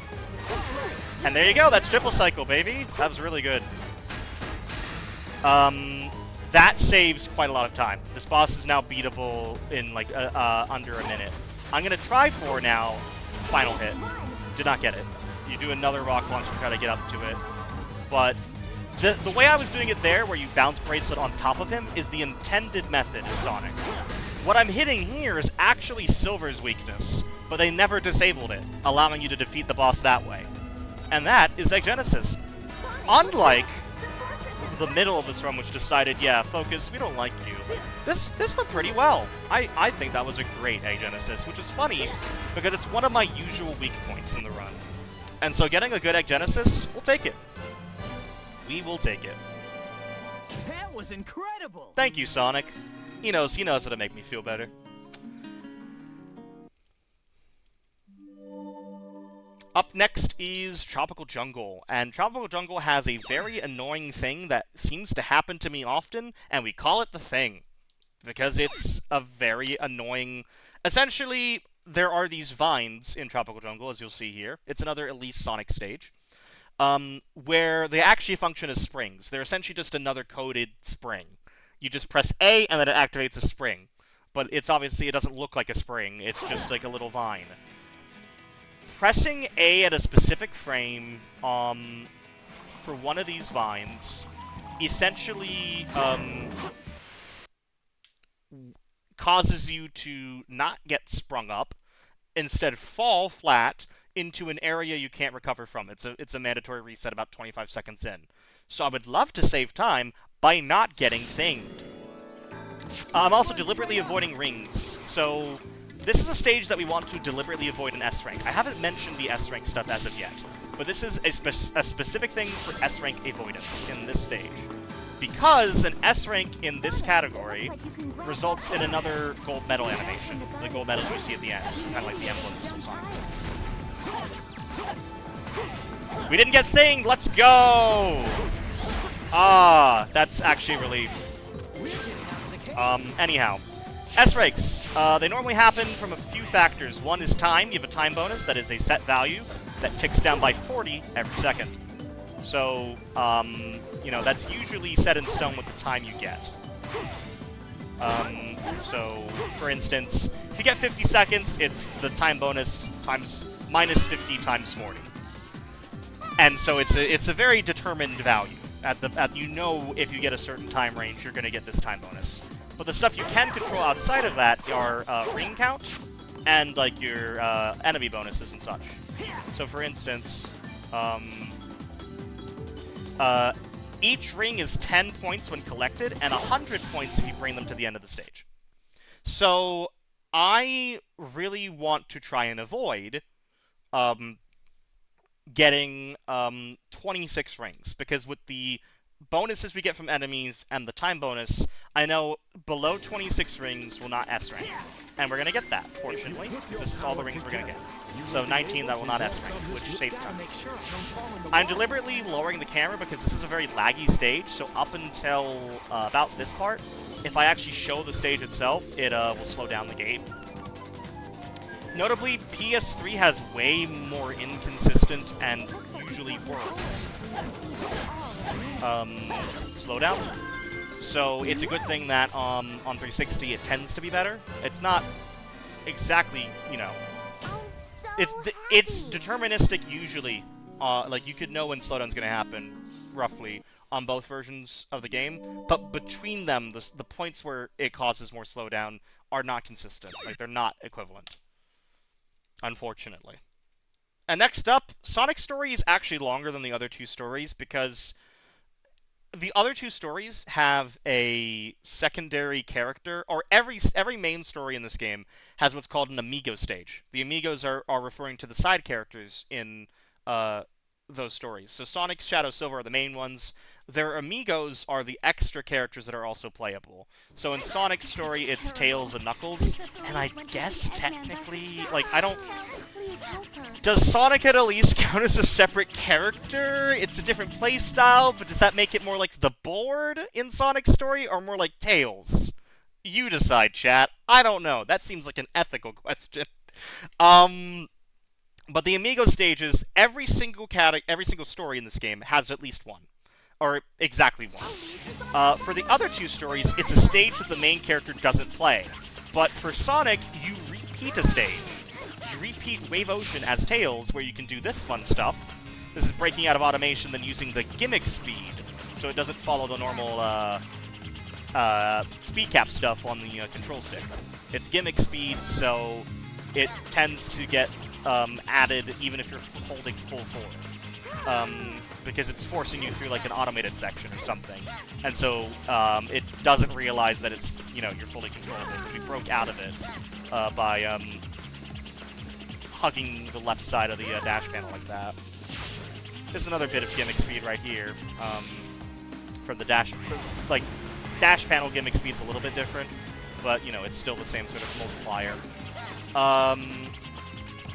And there you go, that's triple cycle, baby. That was really good. That saves quite a lot of time. This boss is now beatable in like under a minute. I'm gonna try for now final hit. Did not get it. You do another rock launch to try to get up to it. But the way I was doing it there, where you bounce bracelet on top of him, is the intended method of Sonic. What I'm hitting here is actually Silver's weakness, but they never disabled it, allowing you to defeat the boss that way. And that is Egg Genesis. Unlike the middle of this run, which decided, yeah, Focus, we don't like you. This went pretty well. I think that was a great Egg Genesis, which is funny, because it's one of my usual weak points in the run. And so getting a good Egg Genesis, we'll take it. We will take it. That was incredible! Thank you, Sonic. He knows how to make me feel better. Up next is Tropical Jungle, and Tropical Jungle has a very annoying thing that seems to happen to me often, and we call it the Thing. Because it's a very annoying... Essentially, there are these vines in Tropical Jungle, as you'll see here. It's another Elise Sonic stage. Where they actually function as springs. They're essentially just another coded spring. You just press A, and then it activates a spring. But it's obviously, it doesn't look like a spring, it's just like a little vine. Pressing A at a specific frame, for one of these vines, essentially, causes you to not get sprung up, instead fall flat into an area you can't recover from. It's a mandatory reset about 25 seconds in. So I would love to save time by not getting thinged. I'm also deliberately avoiding rings. So this is a stage that we want to deliberately avoid in S-Rank. I haven't mentioned the S-Rank stuff as of yet, but this is a specific thing for S-Rank avoidance in this stage. Because an S-Rank in this category results in another gold medal animation. The gold medal you see at the end, kind of like the emblems of Sonic. We didn't get thinged! Let's go! Ah, that's actually a relief. Anyhow. S-Ranks. They normally happen from a few factors. One is time. You have a time bonus that is a set value that ticks down by 40 every second. So, you know, that's usually set in stone with the time you get. So, for instance, if you get 50 seconds, it's the time bonus times minus 50 times 40. And so it's a very determined value. You know if you get a certain time range, you're going to get this time bonus. But the stuff you can control outside of that are ring count and like your enemy bonuses and such. So for instance, each ring is 10 points when collected and 100 points if you bring them to the end of the stage. So I really want to try and avoid getting 26 rings, because with the bonuses we get from enemies and the time bonus, I know below 26 rings will not S-rank. And we're going to get that, fortunately, because this is all the rings we're going to get. So 19 that will not S-rank, which saves time. I'm deliberately lowering the camera because this is a very laggy stage, so up until about this part, if I actually show the stage itself, it will slow down the game. Notably, PS3 has way more inconsistent and usually worse slowdown. So it's a good thing that on 360 it tends to be better. It's not exactly, you know, it's deterministic usually. Like you could know when slowdown's going to happen roughly on both versions of the game, but between them, the points where it causes more slowdown are not consistent. Like they're not equivalent. Unfortunately. And next up, Sonic's story is actually longer than the other two stories because the other two stories have a secondary character, or every main story in this game has what's called an amigo stage. The amigos are referring to the side characters in those stories. So Sonic, Shadow, Silver are the main ones. Their amigos are the extra characters that are also playable. So in Sonic's story, it's Tails and Knuckles, and I guess technically, like, I don't... Does Sonic at least count as a separate character? It's a different playstyle, but does that make it more like the board in Sonic's story, or more like Tails? You decide, chat. I don't know. That seems like an ethical question. But the Amigo stages, every single story in this game has at least one. Or exactly one. For the other two stories, it's a stage that the main character doesn't play. But for Sonic, you repeat a stage. You repeat Wave Ocean as Tails, where you can do this fun stuff. This is breaking out of automation, then using the gimmick speed, so it doesn't follow the normal speed cap stuff on the control stick. It's gimmick speed, so it tends to get added even if you're holding full forward. Because it's forcing you through like an automated section or something. And so it doesn't realize that it's, you know, you're fully controllable. We broke out of it by hugging the left side of the dash panel like that. There's another bit of gimmick speed right here. From the dash, like, dash panel gimmick speed's a little bit different, but, you know, it's still the same sort of multiplier.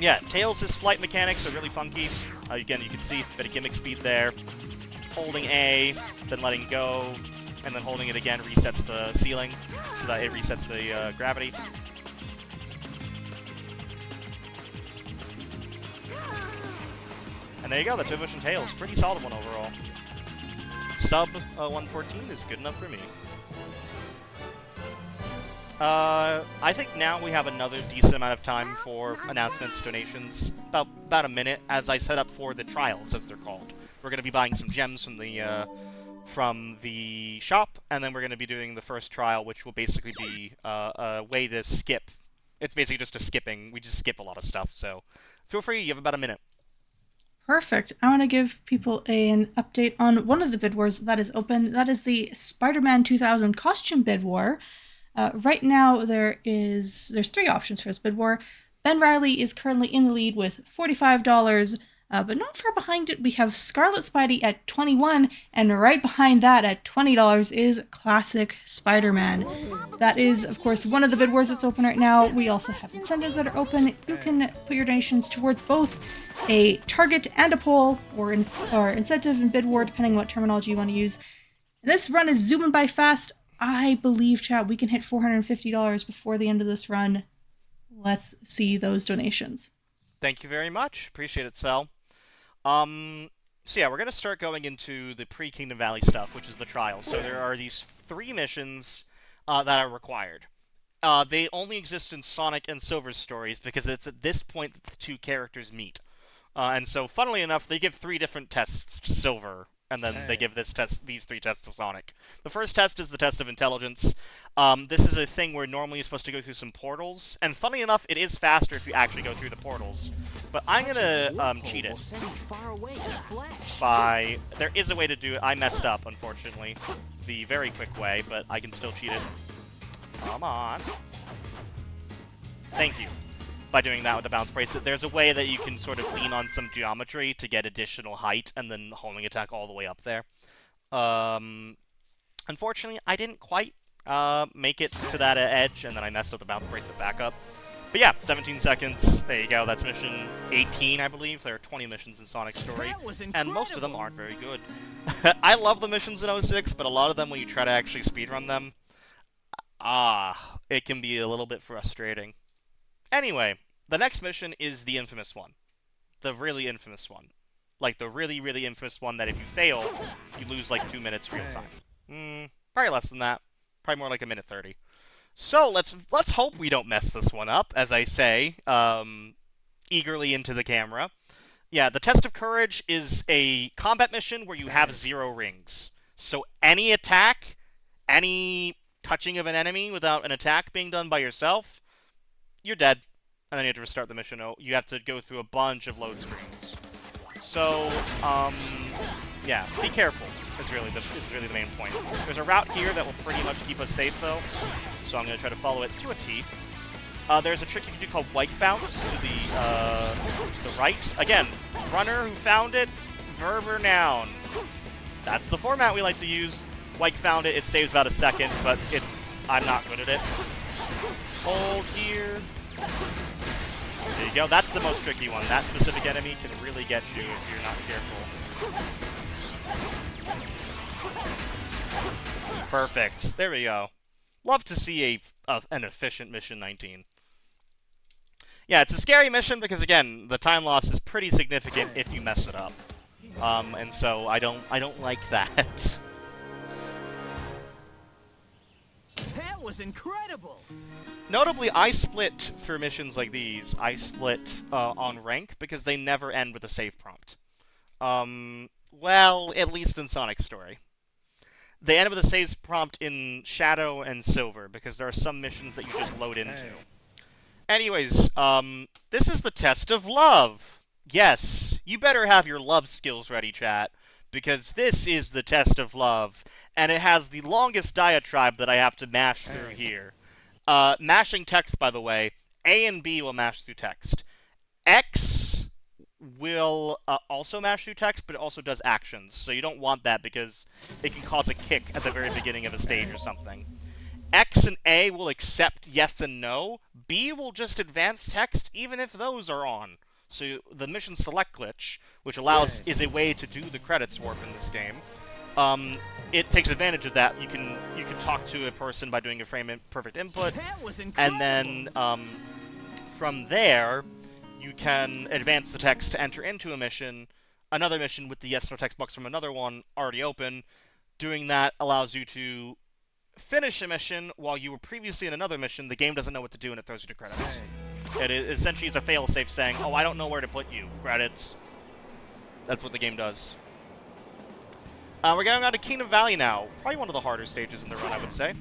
Yeah, Tails' flight mechanics are really funky. Again, you can see a bit of gimmick speed there. Holding A, then letting go, and then holding it again resets the ceiling, so that it resets the gravity. And there you go, that's Wave Ocean Tails. Pretty solid one overall. Sub 114 is good enough for me. I think now we have another decent amount of time for announcements, donations. About a minute, as I set up for the trials, as they're called. We're going to be buying some gems from the shop, and then we're going to be doing the first trial, which will basically be a way to skip. It's basically just a skipping. We just skip a lot of stuff, so feel free. You have about a minute. Perfect. I want to give people an update on one of the bid wars that is open. That is the Spider-Man 2000 costume bid war. Right now, there's 3 options for this bid war. Ben Riley is currently in the lead with $45, but not far behind it, we have Scarlet Spidey at $21, and right behind that at $20 is Classic Spider-Man. That is, of course, one of the bid wars that's open right now. We also have incentives that are open. You can put your donations towards both a target and a poll, or incentive and bid war, depending on what terminology you want to use. And this run is zooming by fast. I believe, chat, we can hit $450 before the end of this run. Let's see those donations. Thank you very much. Appreciate it, Sel. So yeah, we're going to start going into the pre-Kingdom Valley stuff, which is the trial. So there are these 3 missions that are required. They only exist in Sonic and Silver's stories because it's at this point that the 2 characters meet. And so, funnily enough, they give 3 different tests to Silver, and then they give these 3 tests to Sonic. The first test is the test of intelligence. This is a thing where normally you're supposed to go through some portals, and funny enough, it is faster if you actually go through the portals. But I'm gonna cheat it by... There is a way to do it. I messed up, unfortunately. The very quick way, but I can still cheat it. Come on. Thank you. By doing that with the bounce bracelet, there's a way that you can sort of lean on some geometry to get additional height and then homing attack all the way up there. Unfortunately, I didn't quite make it to that edge, and then I messed up the bounce bracelet back up. But yeah, 17 seconds. There you go. That's mission 18, I believe. There are 20 missions in Sonic's story, and most of them aren't very good. I love the missions in 06, but a lot of them, when you try to actually speedrun them, it can be a little bit frustrating. Anyway, the next mission is the infamous one. The really infamous one. Like, the really, really infamous one that if you fail, you lose, like, 2 minutes real time. Probably less than that. Probably more like a minute 30. So, let's hope we don't mess this one up, as I say, eagerly into the camera. Yeah, the Test of Courage is a combat mission where you have 0 rings. So, any attack, any touching of an enemy without an attack being done by yourself, you're dead, and then you have to restart the mission. You have to go through a bunch of load screens. So, yeah, be careful is really the main point. There's a route here that will pretty much keep us safe, though, so I'm going to try to follow it to a T. There's a trick you can do called White Bounce to the right. Again, runner who found it, Fervor Noun. That's the format we like to use. Wyke found it. It saves about a second, but I'm not good at it. Hold here. There you go. That's the most tricky one. That specific enemy can really get you if you're not careful. Perfect. There we go. Love to see an efficient mission 19. Yeah, it's a scary mission because, again, the time loss is pretty significant if you mess it up. And so I don't like that. That was incredible! Notably, I split for missions like these. I split on rank because they never end with a save prompt. Well, at least in Sonic's story. They end with a save prompt in Shadow and Silver because there are some missions that you just load into. Anyways, this is the test of love. Yes, you better have your love skills ready, chat, because this is the test of love, and it has the longest diatribe that I have to mash through here. Mashing text, by the way, A and B will mash through text. X will also mash through text, but it also does actions, so you don't want that because it can cause a kick at the very beginning of a stage or something. X and A will accept yes and no. B will just advance text even if those are on. So the mission select glitch, which is a way to do the credits warp in this game. It takes advantage of that. You can talk to a person by doing a frame-perfect input, and then from there you can advance the text to enter into a mission, another mission with the yes/no text box from another one already open. Doing that allows you to finish a mission while you were previously in another mission. The game doesn't know what to do, and it throws you to credits. It essentially is a failsafe saying, oh, I don't know where to put you. Credits. That's what the game does. We're going on to Kingdom Valley now. Probably one of the harder stages in the run, I would say.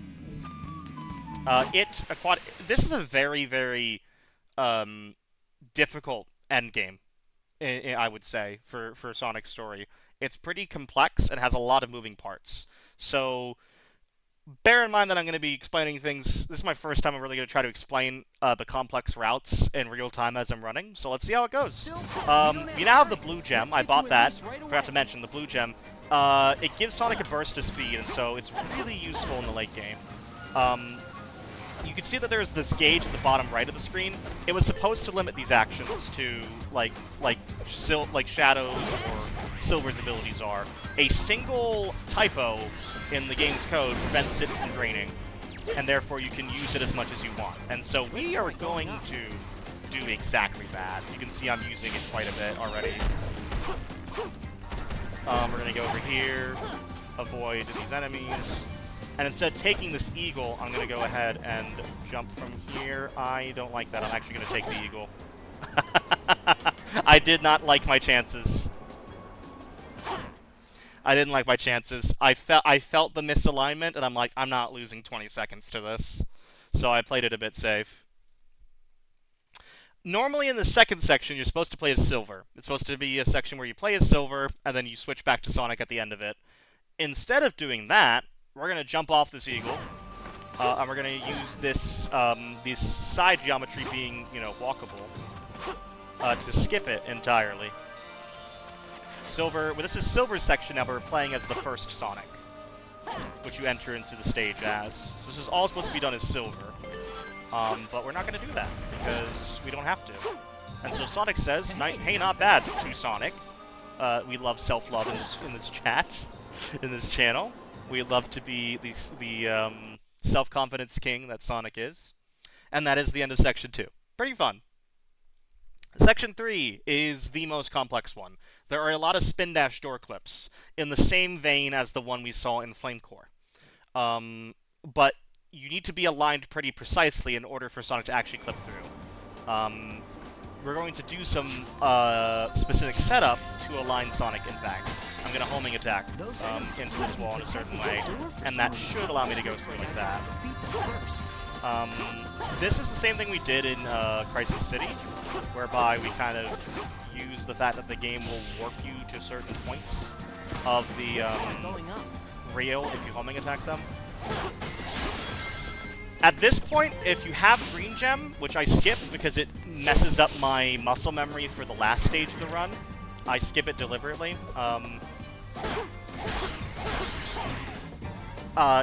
This is a very, very difficult endgame, I would say, for Sonic's story. It's pretty complex and has a lot of moving parts. So bear in mind that I'm going to be explaining things. This is my first time I'm really going to try to explain the complex routes in real time as I'm running, so let's see how it goes. You now have the blue gem. I bought that. Forgot to mention the blue gem. It gives Sonic a burst of speed, and so it's really useful in the late game. You can see that there's this gauge at the bottom right of the screen. It was supposed to limit these actions to like Shadow's or Silver's abilities are. A single typo in the game's code prevents it from draining, and therefore you can use it as much as you want. And so we are going to do exactly that. You can see I'm using it quite a bit already. We're going to go over here, avoid these enemies, and instead of taking this eagle, I'm going to go ahead and jump from here. I don't like that. I'm actually going to take the eagle. I did not like my chances. I didn't like my chances. I felt the misalignment, and I'm like, I'm not losing 20 seconds to this. So I played it a bit safe. Normally in the second section, you're supposed to play as Silver. It's supposed to be a section where you play as Silver, and then you switch back to Sonic at the end of it. Instead of doing that, we're going to jump off this eagle, and we're going to use this side geometry being, walkable, to skip it entirely. Silver. Well, this is Silver's section now, but we're playing as the first Sonic, which you enter into the stage as. So this is all supposed to be done as Silver, but we're not going to do that because we don't have to. And so Sonic says, "Hey, not bad to Sonic." We love self-love in this chat, in this channel. We love to be the self-confidence king that Sonic is, and that is the end of Section 2. Pretty fun. Section 3 is the most complex one. There are a lot of spin dash door clips in the same vein as the one we saw in Flame Core. But you need to be aligned pretty precisely in order for Sonic to actually clip through. We're going to do some specific setup to align Sonic, in fact. I'm going to homing attack into this wall in a certain way, and that should allow me to go through like that. This is the same thing we did in Crisis City, whereby we kind of use the fact that the game will warp you to certain points of the rail if you homing attack them. At this point, if you have Green Gem, which I skipped because it messes up my muscle memory for the last stage of the run, I skip it deliberately.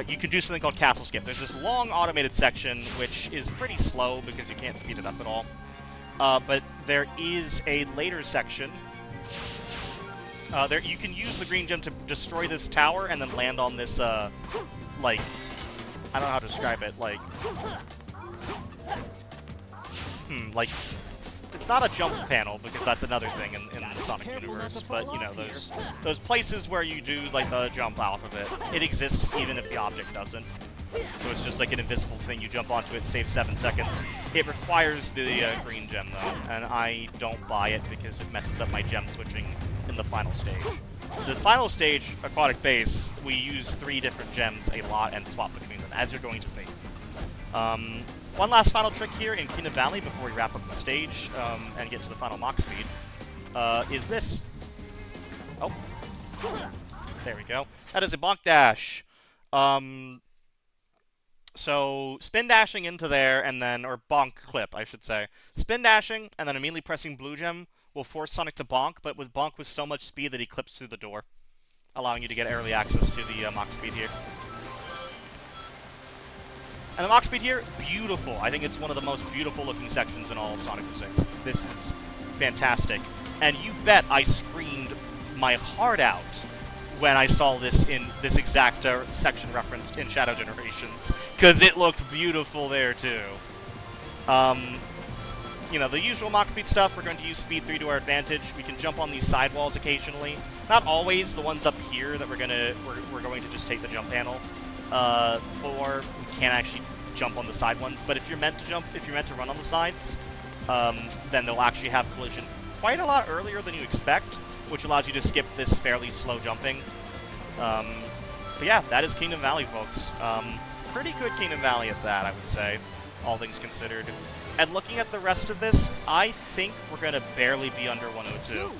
You can do something called castle skip. There's this long automated section, which is pretty slow because you can't speed it up at all. But there is a later section. You can use the green gem to destroy this tower and then land on this, like, I don't know how to describe it, like, it's not a jump panel, because that's another thing in the Sonic universe, but, you know, those places where you do, like, the jump off of it. It exists even if the object doesn't. So it's just like an invisible thing. You jump onto it, save 7 seconds. It requires the green gem, though, and I don't buy it because it messes up my gem switching in the final stage. The final stage, Aquatic Base, we use 3 different gems a lot and swap between them, as you're going to see. One last final trick here in Kingdom Valley before we wrap up the stage and get to the final Mach speed is this. Oh. There we go. That is a bonk dash. So, spin dashing into there, and then, or bonk clip, I should say. Spin dashing, and then immediately pressing blue gem will force Sonic to bonk, but with bonk with so much speed that he clips through the door, allowing you to get early access to the Mach speed here. And the Mach speed here, beautiful. I think it's one of the most beautiful looking sections in all of Sonic 06. This is fantastic. And you bet I screamed my heart out when I saw this in this exact section referenced in Shadow Generations, because it looked beautiful there too. You know, the usual Mach speed stuff, we're going to use speed 3 to our advantage. We can jump on these sidewalls occasionally. Not always, the ones up here that we're going to just take the jump panel for. We can't actually jump on the side ones, but if you're meant to run on the sides, then they'll actually have collision quite a lot earlier than you expect, which allows you to skip this fairly slow jumping. But yeah, that is Kingdom Valley, folks. Pretty good Kingdom Valley at that, I would say, all things considered. And looking at the rest of this, I think we're going to barely be under 102.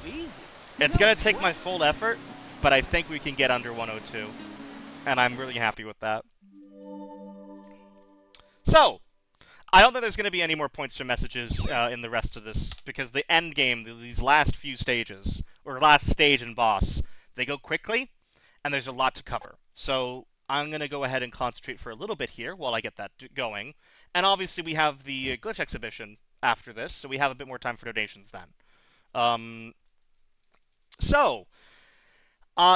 It's going to take my full effort, but I think we can get under 102. And I'm really happy with that. So, I don't think there's going to be any more points to messages in the rest of this, because the end game, these last few stages, or last stage and boss, they go quickly, and there's a lot to cover. So I'm going to go ahead and concentrate for a little bit here while I get that going. And obviously we have the glitch exhibition after this, so we have a bit more time for donations then.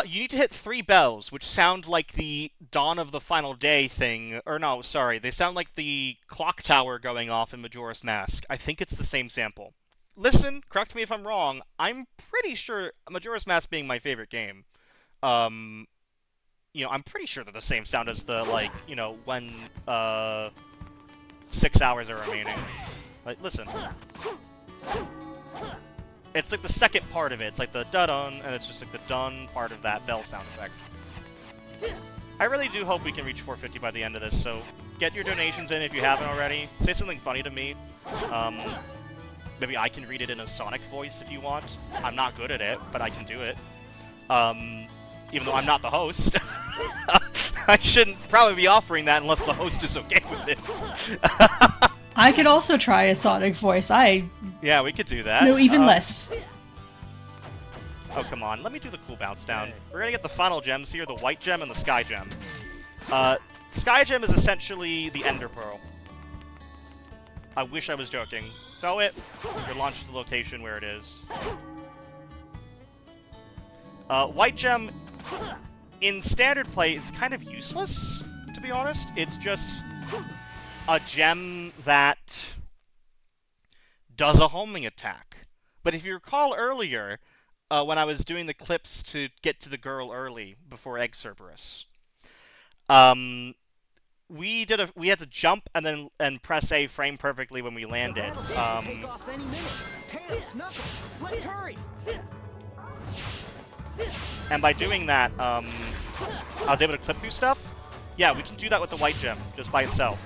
You need to hit 3 bells, which sound like the Dawn of the Final Day thing. Or no, sorry, they sound like the clock tower going off in Majora's Mask. I think it's the same sample. Listen, correct me if I'm wrong, I'm pretty sure, Majora's Mask being my favorite game, you know, I'm pretty sure they're the same sound as the, like, you know, when, 6 hours are remaining. Like, listen. It's like the second part of it. It's like the da-dun, and it's just like the dun part of that bell sound effect. I really do hope we can reach 450 by the end of this, so get your donations in if you haven't already. Say something funny to me. Maybe I can read it in a Sonic voice if you want. I'm not good at it, but I can do it. Even though I'm not the host. I shouldn't probably be offering that unless the host is okay with it. I could also try a Sonic voice. Yeah, we could do that. No, even less. Oh, come on. Let me do the cool bounce down. We're gonna get the final gems here, the white gem and the sky gem. Sky gem is essentially the Ender Pearl. I wish I was joking. Throw it. You're launched to the location where it is. White gem, in standard play, is kind of useless, to be honest. It's just a gem that does a homing attack. But if you recall earlier, when I was doing the clips to get to the girl early before Egg Cerberus, we had to jump and press A frame perfectly when we landed. Take off any minute. Tails, Knuckles, let's hurry. And by doing that, I was able to clip through stuff. Yeah, we can do that with the white gem, just by itself.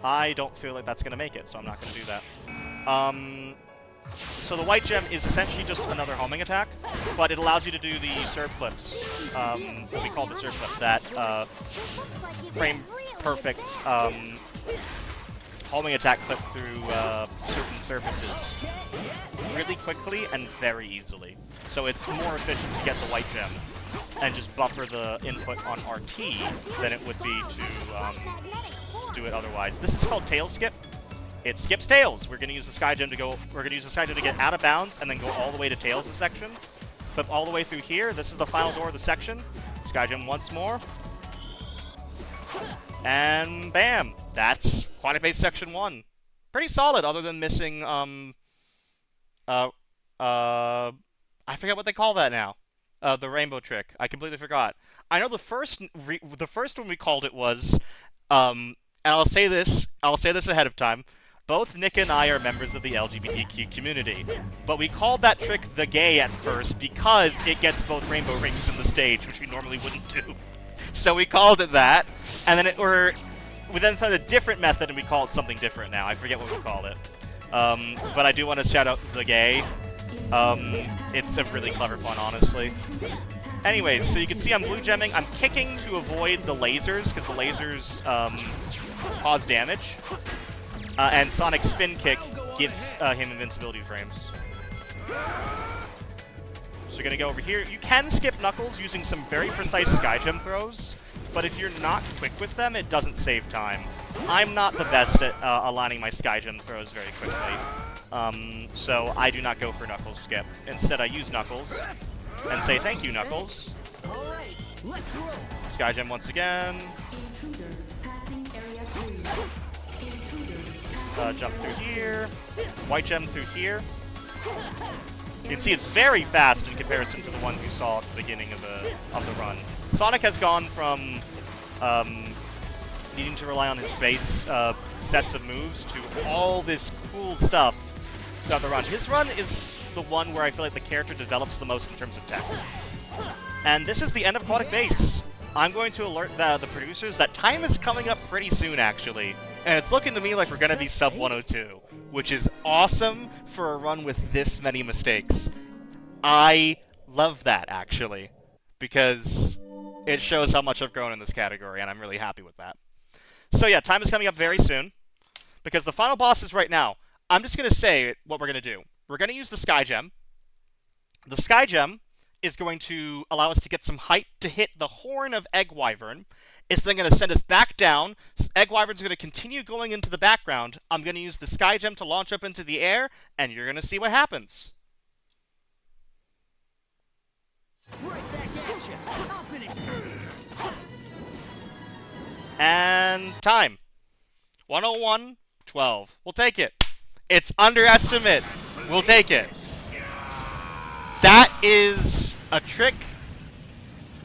I don't feel like that's going to make it, so I'm not going to do that. So the white gem is essentially just another homing attack, but it allows you to do the serve clips. What we call the serve clip, that frame perfect homing attack clip through certain surfaces. really quickly and very easily. So it's more efficient to get the white gem and just buffer the input on RT than it would be to do it otherwise. This is called tail skip. It skips tails. We're gonna use the sky gem to go. We're gonna use the sky gem to get out of bounds and then go all the way to tails section. Flip all the way through here. This is the final door of the section. Sky gem once more. And bam! That's Aquatic Base Section 1. Pretty solid, other than missing, I forget what they call that now. The rainbow trick. I completely forgot. I know the first one we called it was, and I'll say this ahead of time. Both Nick and I are members of the LGBTQ community, but we called that trick the gay at first because it gets both rainbow rings in the stage, which we normally wouldn't do. So we called it that, and then we then found a different method and we call it something different now. I forget what we called it. But I do want to shout out the gay. It's a really clever pun, honestly. Anyways, so you can see I'm blue gemming. I'm kicking to avoid the lasers, because the lasers cause damage. And Sonic Spin Kick gives him invincibility frames. So you're going to go over here. You can skip Knuckles using some very precise Sky Gem throws, but if you're not quick with them, it doesn't save time. I'm not the best at aligning my Sky Gem throws very quickly, so I do not go for Knuckles skip. Instead, I use Knuckles and say thank you, Knuckles. Sky Gem once again. Jump through here. White Gem through here. You can see it's very fast in comparison to the ones you saw at the beginning of the run. Sonic has gone from needing to rely on his base sets of moves to all this cool stuff throughout the run. His run is the one where I feel like the character develops the most in terms of tech. And this is the end of Aquatic Base. I'm going to alert the producers that time is coming up pretty soon, actually. And it's looking to me like we're going to be sub 102, which is awesome for a run with this many mistakes. I love that, actually, because it shows how much I've grown in this category, and I'm really happy with that. So yeah, time is coming up very soon, because the final boss is right now. I'm just going to say what we're going to do. We're going to use the Sky Gem. The Sky Gem is going to allow us to get some height to hit the horn of Egg Wyvern. It's then going to send us back down. Egg Wyvern's going to continue going into the background. I'm going to use the Sky Gem to launch up into the air, and you're going to see what happens. Right back at you. I'll finish. And time. 101-12. We'll take it. It's underestimate. We'll take it. That is a trick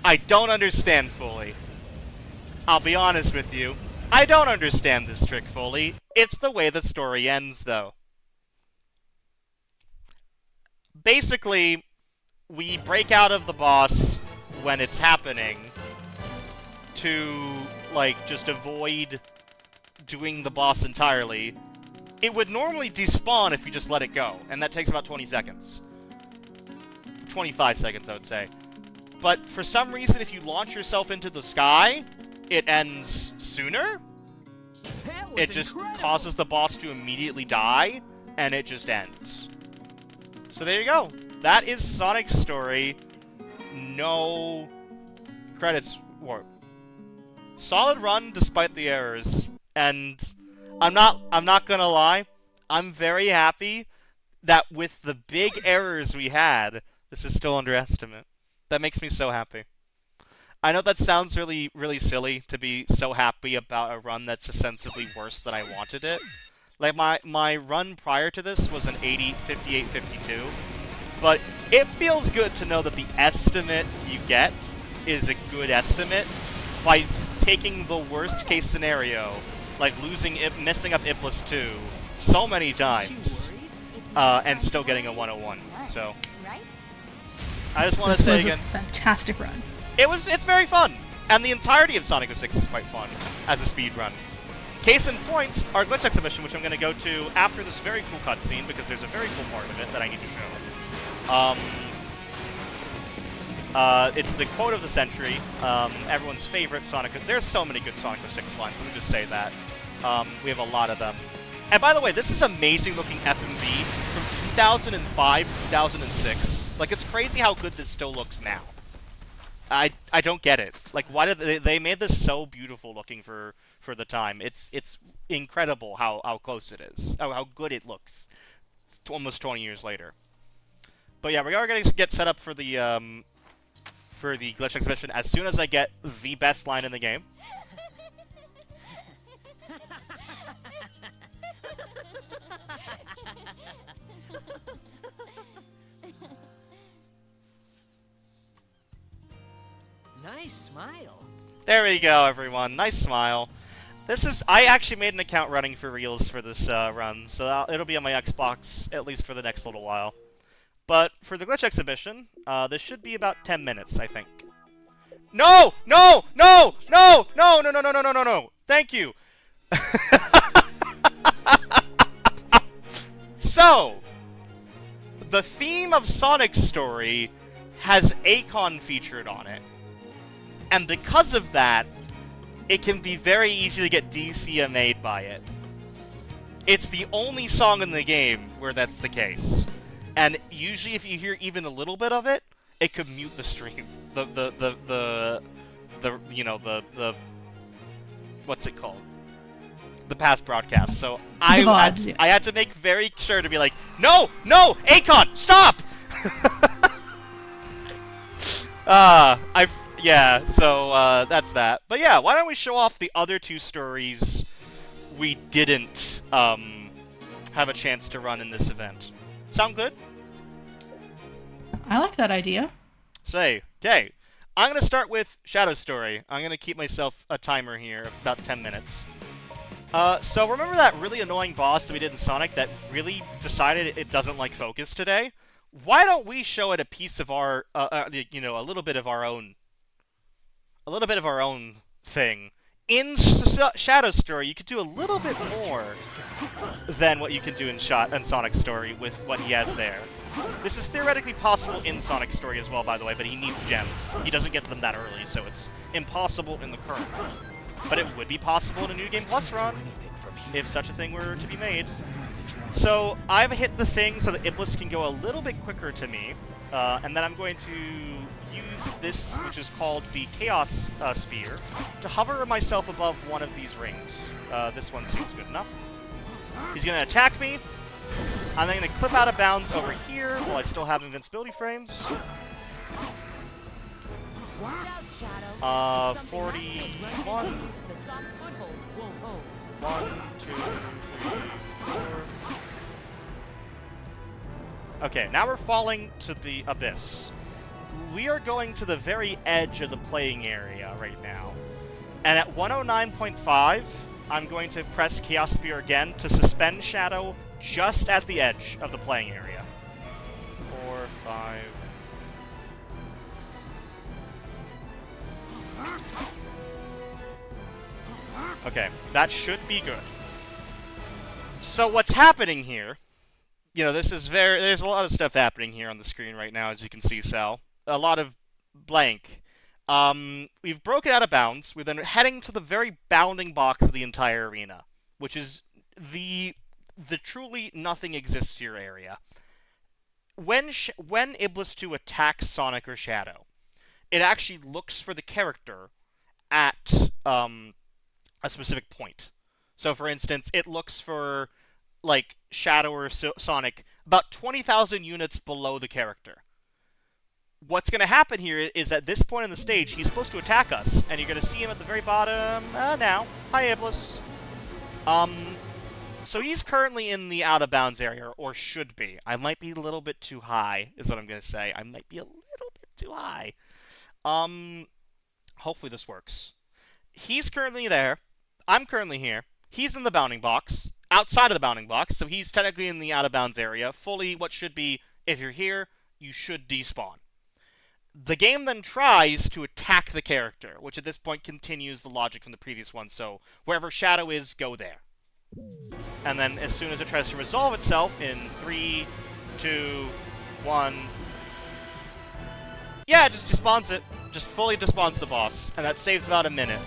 I don't understand fully. I'll be honest with you. I don't understand this trick fully. It's the way the story ends, though. Basically, we break out of the boss when it's happening to, like, just avoid doing the boss entirely. It would normally despawn if you just let it go, and that takes about 20 seconds. 25 seconds, I would say. But for some reason, if you launch yourself into the sky, it ends sooner. It just causes the boss to immediately die, and it just ends. So there you go. That is Sonic's story. No credits. Or solid run despite the errors. And I'm not gonna lie, I'm very happy that with the big errors we had, this is still underestimate. That makes me so happy. I know that sounds really, really silly to be so happy about a run that's ostensibly worse than I wanted it. Like, my run prior to this was an 80, 58, 52. But it feels good to know that the estimate you get is a good estimate by taking the worst case scenario, like messing up Iplus 2 so many times, and still getting a 101. So, I just want to say again, this was a fantastic run. It's very fun, and the entirety of Sonic 06 is quite fun as a speed run. Case in point, our glitch exhibition, which I'm going to go to after this very cool cutscene, because there's a very cool part of it that I need to show. It's the quote of the century, everyone's favorite Sonic. There's so many good Sonic 06 lines, let me just say that. We have a lot of them. And by the way, this is amazing looking FMV from 2005, 2006. Like, it's crazy how good this still looks now. I don't get it. Like, why did they made this so beautiful looking for the time? It's incredible how close it is. How good it looks. It's almost 20 years later. But yeah, we are going to get set up for the glitch exhibition as soon as I get the best line in the game. Nice smile. There we go, everyone. Nice smile. I actually made an account running for reals for this run, so it'll be on my Xbox at least for the next little while. But for the glitch exhibition, this should be about 10 minutes, I think. No! No! No! No! No! No! No! No! No! No! No! No! Thank you. So, the theme of Sonic's story has Akon featured on it. And because of that, it can be very easy to get DCMA'd by it. It's the only song in the game where that's the case. And usually if you hear even a little bit of it, it could mute the stream. What's it called? The past broadcast. So I had to make very sure to be like, no! No! Akon! Stop! Yeah, so, that's that. But yeah, why don't we show off the other two stories we didn't, have a chance to run in this event. Sound good? I like that idea. Say, okay. I'm gonna start with Shadow's story. I'm gonna keep myself a timer here of about 10 minutes. So remember that really annoying boss that we did in Sonic that really decided it doesn't like focus today? Why don't we show it a piece of our, a little bit of our own thing. In Shadow's story, you could do a little bit more than what you can do in Sonic's story with what he has there. This is theoretically possible in Sonic's story as well, by the way, but he needs gems. He doesn't get them that early, so it's impossible in the current run. But it would be possible in a New Game Plus run, if such a thing were to be made. So, I've hit the thing so that Iblis can go a little bit quicker to me, and then I'm going to use this, which is called the Chaos Spear, to hover myself above one of these rings. This one seems good enough. He's going to attack me. I'm then going to clip out of bounds over here while I still have invincibility frames. 41. 1, 2, 3, 4. Okay, now we're falling to the abyss. We are going to the very edge of the playing area right now. And at 109.5, I'm going to press Chaos Spear again to suspend Shadow just at the edge of the playing area. 4, 5... Okay, that should be good. So what's happening here... there's a lot of stuff happening here on the screen right now, as you can see, Sal. A lot of blank. We've broken out of bounds. We're then heading to the very bounding box of the entire arena, which is the truly nothing exists here area. When Iblis 2 attacks Sonic or Shadow, it actually looks for the character at a specific point. So, for instance, it looks for like Shadow or Sonic about 20,000 units below the character. What's going to happen here is at this point in the stage, he's supposed to attack us, and you're going to see him at the very bottom now. Hi, Iblis. So he's currently in the out-of-bounds area, or should be. I might be a little bit too high, is what I'm going to say. I might be a little bit too high. Hopefully this works. He's currently there. I'm currently here. He's in the bounding box. Outside of the bounding box, so he's technically in the out-of-bounds area. Fully what should be, if you're here, you should despawn. The game then tries to attack the character, which at this point continues the logic from the previous one, so wherever Shadow is, go there. And then as soon as it tries to resolve itself in 3, 2, 1... Yeah, it just despawns it. Just fully despawns the boss, and that saves about a minute.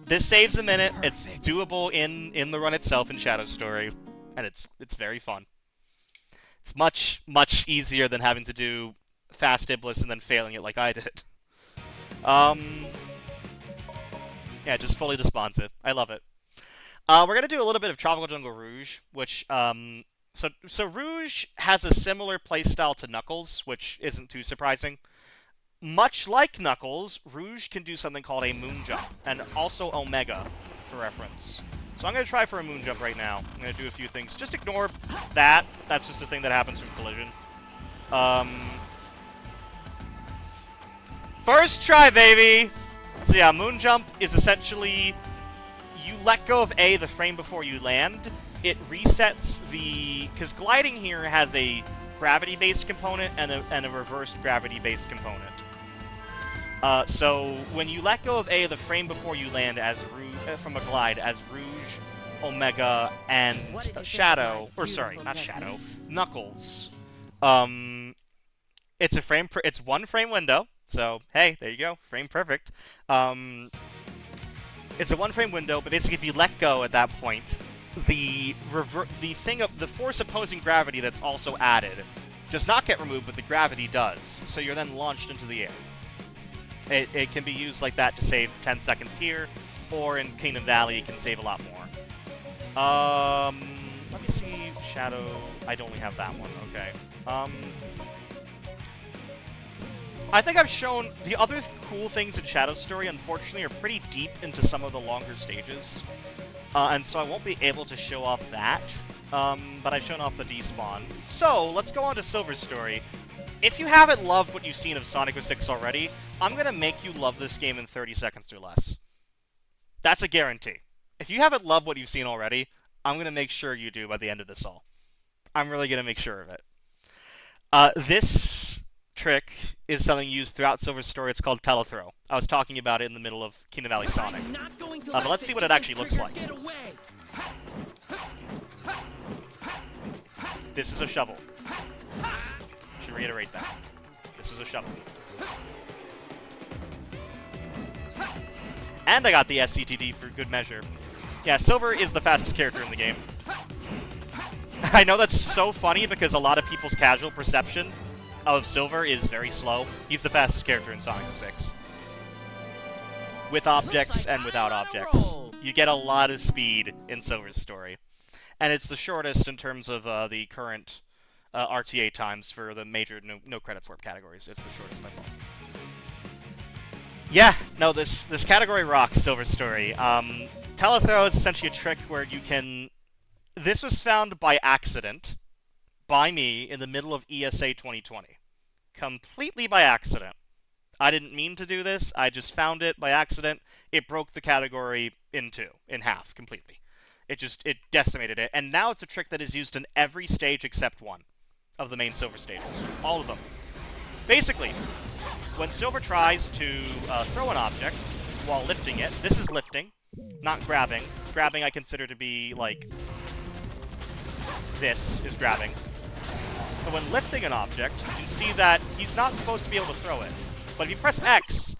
This saves a minute. It's doable in the run itself in Shadow Story, and it's very fun. It's much easier than having to do fast Iblis and then failing it like I did. Yeah, just fully despawns it. I love it. We're gonna do a little bit of Tropical Jungle Rouge, which so Rouge has a similar playstyle to Knuckles, which isn't too surprising. Much like Knuckles, Rouge can do something called a moon jump, and also Omega, for reference. So I'm going to try for a moon jump right now. I'm going to do a few things. Just ignore that. That's just a thing that happens from collision. First try, baby! So yeah, moon jump is essentially... You let go of A the frame before you land. It resets the... Because gliding here has a gravity-based component and a reversed gravity-based component. So when you let go of A the frame before you land as from a glide as Rouge, Omega, and Shadow, or sorry, not Shadow, Knuckles, it's it's one frame window. So hey, there you go, frame perfect. It's a one frame window, but basically if you let go at that point, the force opposing gravity that's also added does not get removed, but the gravity does. So you're then launched into the air. It can be used like that to save 10 seconds here, or in Kingdom Valley, it can save a lot more. Let me see, Shadow... I'd only have that one, okay. I think I've shown... The other cool things in Shadow Story, unfortunately, are pretty deep into some of the longer stages. And so I won't be able to show off that, but I've shown off the despawn. So, let's go on to Silver Story. If you haven't loved what you've seen of Sonic 06 already, I'm going to make you love this game in 30 seconds or less. That's a guarantee. If you haven't loved what you've seen already, I'm going to make sure you do by the end of this all. I'm really going to make sure of it. This trick is something used throughout Silver Story. It's called Telethrow. I was talking about it in the middle of Kingdom Valley Sonic. But let's see what it actually looks like. This is a shovel. Should reiterate that. This is a shovel. And I got the SCTD for good measure. Yeah, Silver is the fastest character in the game. I know that's so funny because a lot of people's casual perception of Silver is very slow. He's the fastest character in Sonic 06. With objects and without objects. You get a lot of speed in Silver's story. And it's the shortest in terms of the current RTA times for the major no credits warp categories. It's the shortest by far. Yeah, no, this category rocks, Silver Story. Telethrow is essentially a trick where you can... This was found by accident, by me, in the middle of ESA 2020. Completely by accident. I didn't mean to do this, I just found it by accident. It broke the category in half, completely. It decimated it, and now it's a trick that is used in every stage except one of the main Silver stages. All of them. Basically, when Silver tries to throw an object while lifting it, this is lifting, not grabbing. Grabbing I consider to be, like, this is grabbing. But when lifting an object, you can see that he's not supposed to be able to throw it. But if you press X,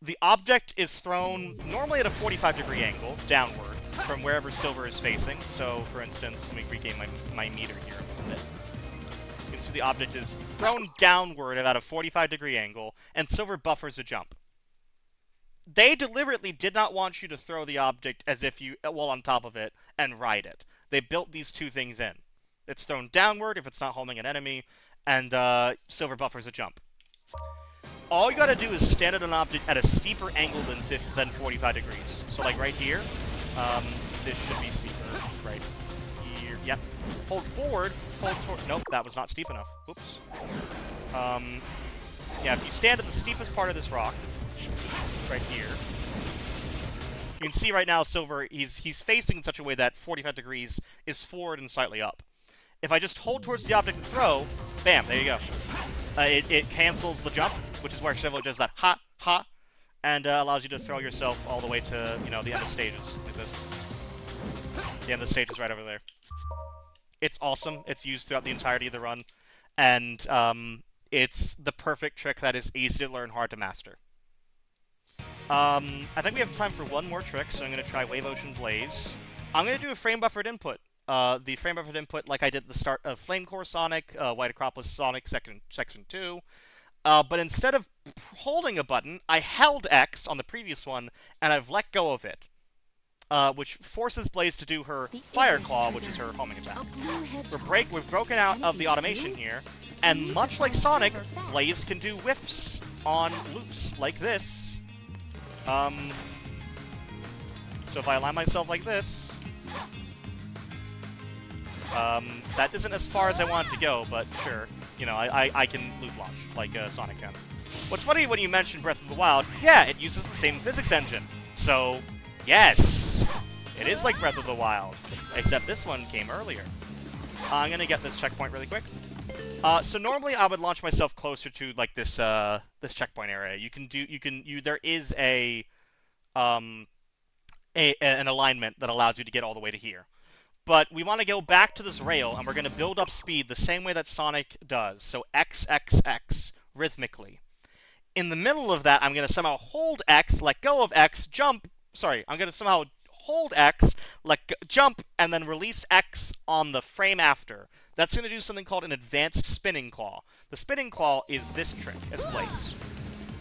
the object is thrown normally at a 45-degree angle, downward, from wherever Silver is facing. So, for instance, let me regain my meter here a little bit. You can see the object is thrown downward at a 45-degree angle, and Silver buffers a jump. They deliberately did not want you to throw the object as if you, well, on top of it, and ride it. They built these two things in. It's thrown downward if it's not holding an enemy, and Silver buffers a jump. All you gotta do is stand at an object at a steeper angle than 45 degrees. So, like right here, this should be steeper. Right here, yep. Hold forward, hold toward. Nope, that was not steep enough. Oops. Yeah, if you stand at the steepest part of this rock, right here, you can see right now Silver, he's facing in such a way that 45 degrees is forward and slightly up. If I just hold towards the object and throw, bam, there you go. It cancels the jump, which is where Silver does that ha, ha, and allows you to throw yourself all the way to, you know, the end of stages, like this. The end of the stage is right over there. It's awesome. It's used throughout the entirety of the run, and it's the perfect trick that is easy to learn, hard to master. I think we have time for one more trick, so I'm going to try Wave Ocean Blaze. I'm going to do a frame buffered input. The frame buffered input like I did at the start of Flame Core Sonic, White Acropolis Sonic Section 2. But instead of holding a button, I held X on the previous one, and I've let go of it. Which forces Blaze to do her Fire Claw, which is her homing attack. We've broken out of the automation here, and much like Sonic, Blaze can do whiffs on loops like this. So if I align myself like this, that isn't as far as I wanted to go, but sure, you know, I can loop launch like Sonic can. What's funny when you mentioned Breath of the Wild, yeah, it uses the same physics engine. So, yes, it is like Breath of the Wild, except this one came earlier. I'm gonna get this checkpoint really quick. So normally I would launch myself closer to like this this checkpoint area. There is an alignment that allows you to get all the way to here. But we want to go back to this rail, and we're going to build up speed the same way that Sonic does. So X, X, X, rhythmically. In the middle of that, I'm going to somehow hold X, let go of X, jump. Sorry, I'm going to somehow hold X, jump, and then release X on the frame after. That's going to do something called an advanced spinning claw. The spinning claw is this trick, as Blaze.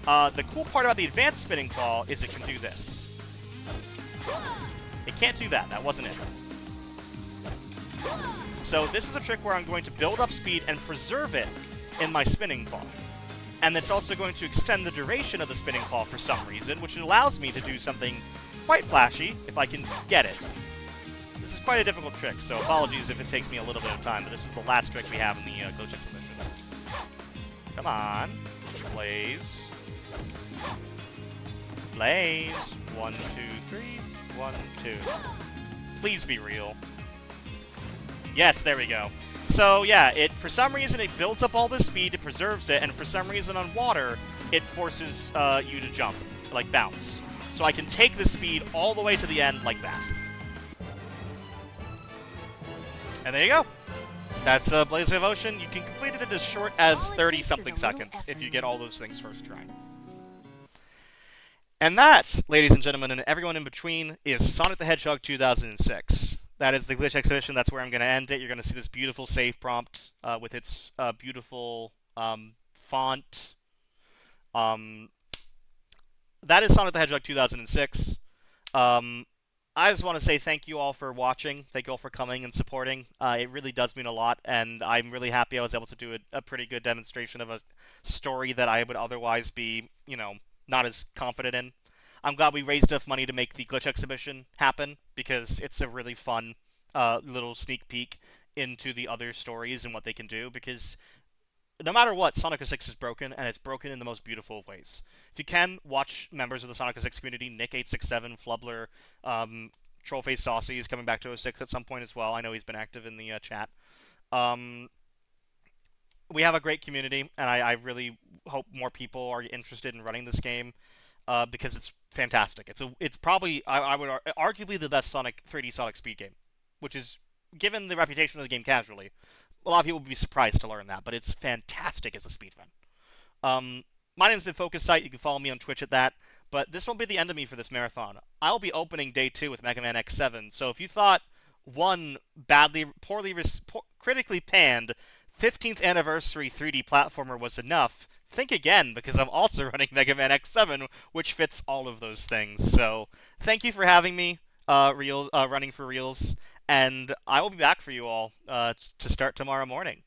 The cool part about the advanced spinning claw is it can do this. It can't do that. That wasn't it. So this is a trick where I'm going to build up speed and preserve it in my spinning claw. And it's also going to extend the duration of the spinning claw for some reason, which allows me to do something quite flashy if I can get it. This is quite a difficult trick, so apologies if it takes me a little bit of time, but this is the last trick we have in the glitch exhibition. Come on. Blaze. Blaze. 1, 2, 3. 1, 2. Please be real. Yes, there we go. So yeah, for some reason it builds up all this speed, it preserves it, and for some reason on water, it forces you to jump, like bounce. So I can take the speed all the way to the end like that. And there you go. That's Blaze Wave Ocean. You can complete it in as short as 30-something seconds if you get all those things first try. And that, ladies and gentlemen, and everyone in between, is Sonic the Hedgehog 2006. That is the glitch exhibition. That's where I'm going to end it. You're going to see this beautiful save prompt with its beautiful font. That is Sonic the Hedgehog 2006. I just want to say thank you all for watching. Thank you all for coming and supporting. It really does mean a lot, and I'm really happy I was able to do a pretty good demonstration of a story that I would otherwise be, you know, not as confident in. I'm glad we raised enough money to make the glitch exhibition happen, because it's a really fun little sneak peek into the other stories and what they can do, because no matter what, Sonic 06 is broken, and it's broken in the most beautiful ways. If you can, watch members of the Sonic 06 community, Nick867, Flubler, Trollface Saucy is coming back to 06 at some point as well. I know he's been active in the chat. We have a great community, and I really hope more people are interested in running this game, because it's fantastic. It's probably, I would arguably the best 3D Sonic speed game, which is, given the reputation of the game casually, a lot of people would be surprised to learn that, but it's fantastic as a speedrun. My name's been FocusSight. You can follow me on Twitch at that. But this won't be the end of me for this marathon. I'll be opening day 2 with Mega Man X7. So if you thought one critically panned 15th anniversary 3D platformer was enough, think again, because I'm also running Mega Man X7, which fits all of those things. So thank you for having me, running for Reels. And I will be back for you all to start tomorrow morning.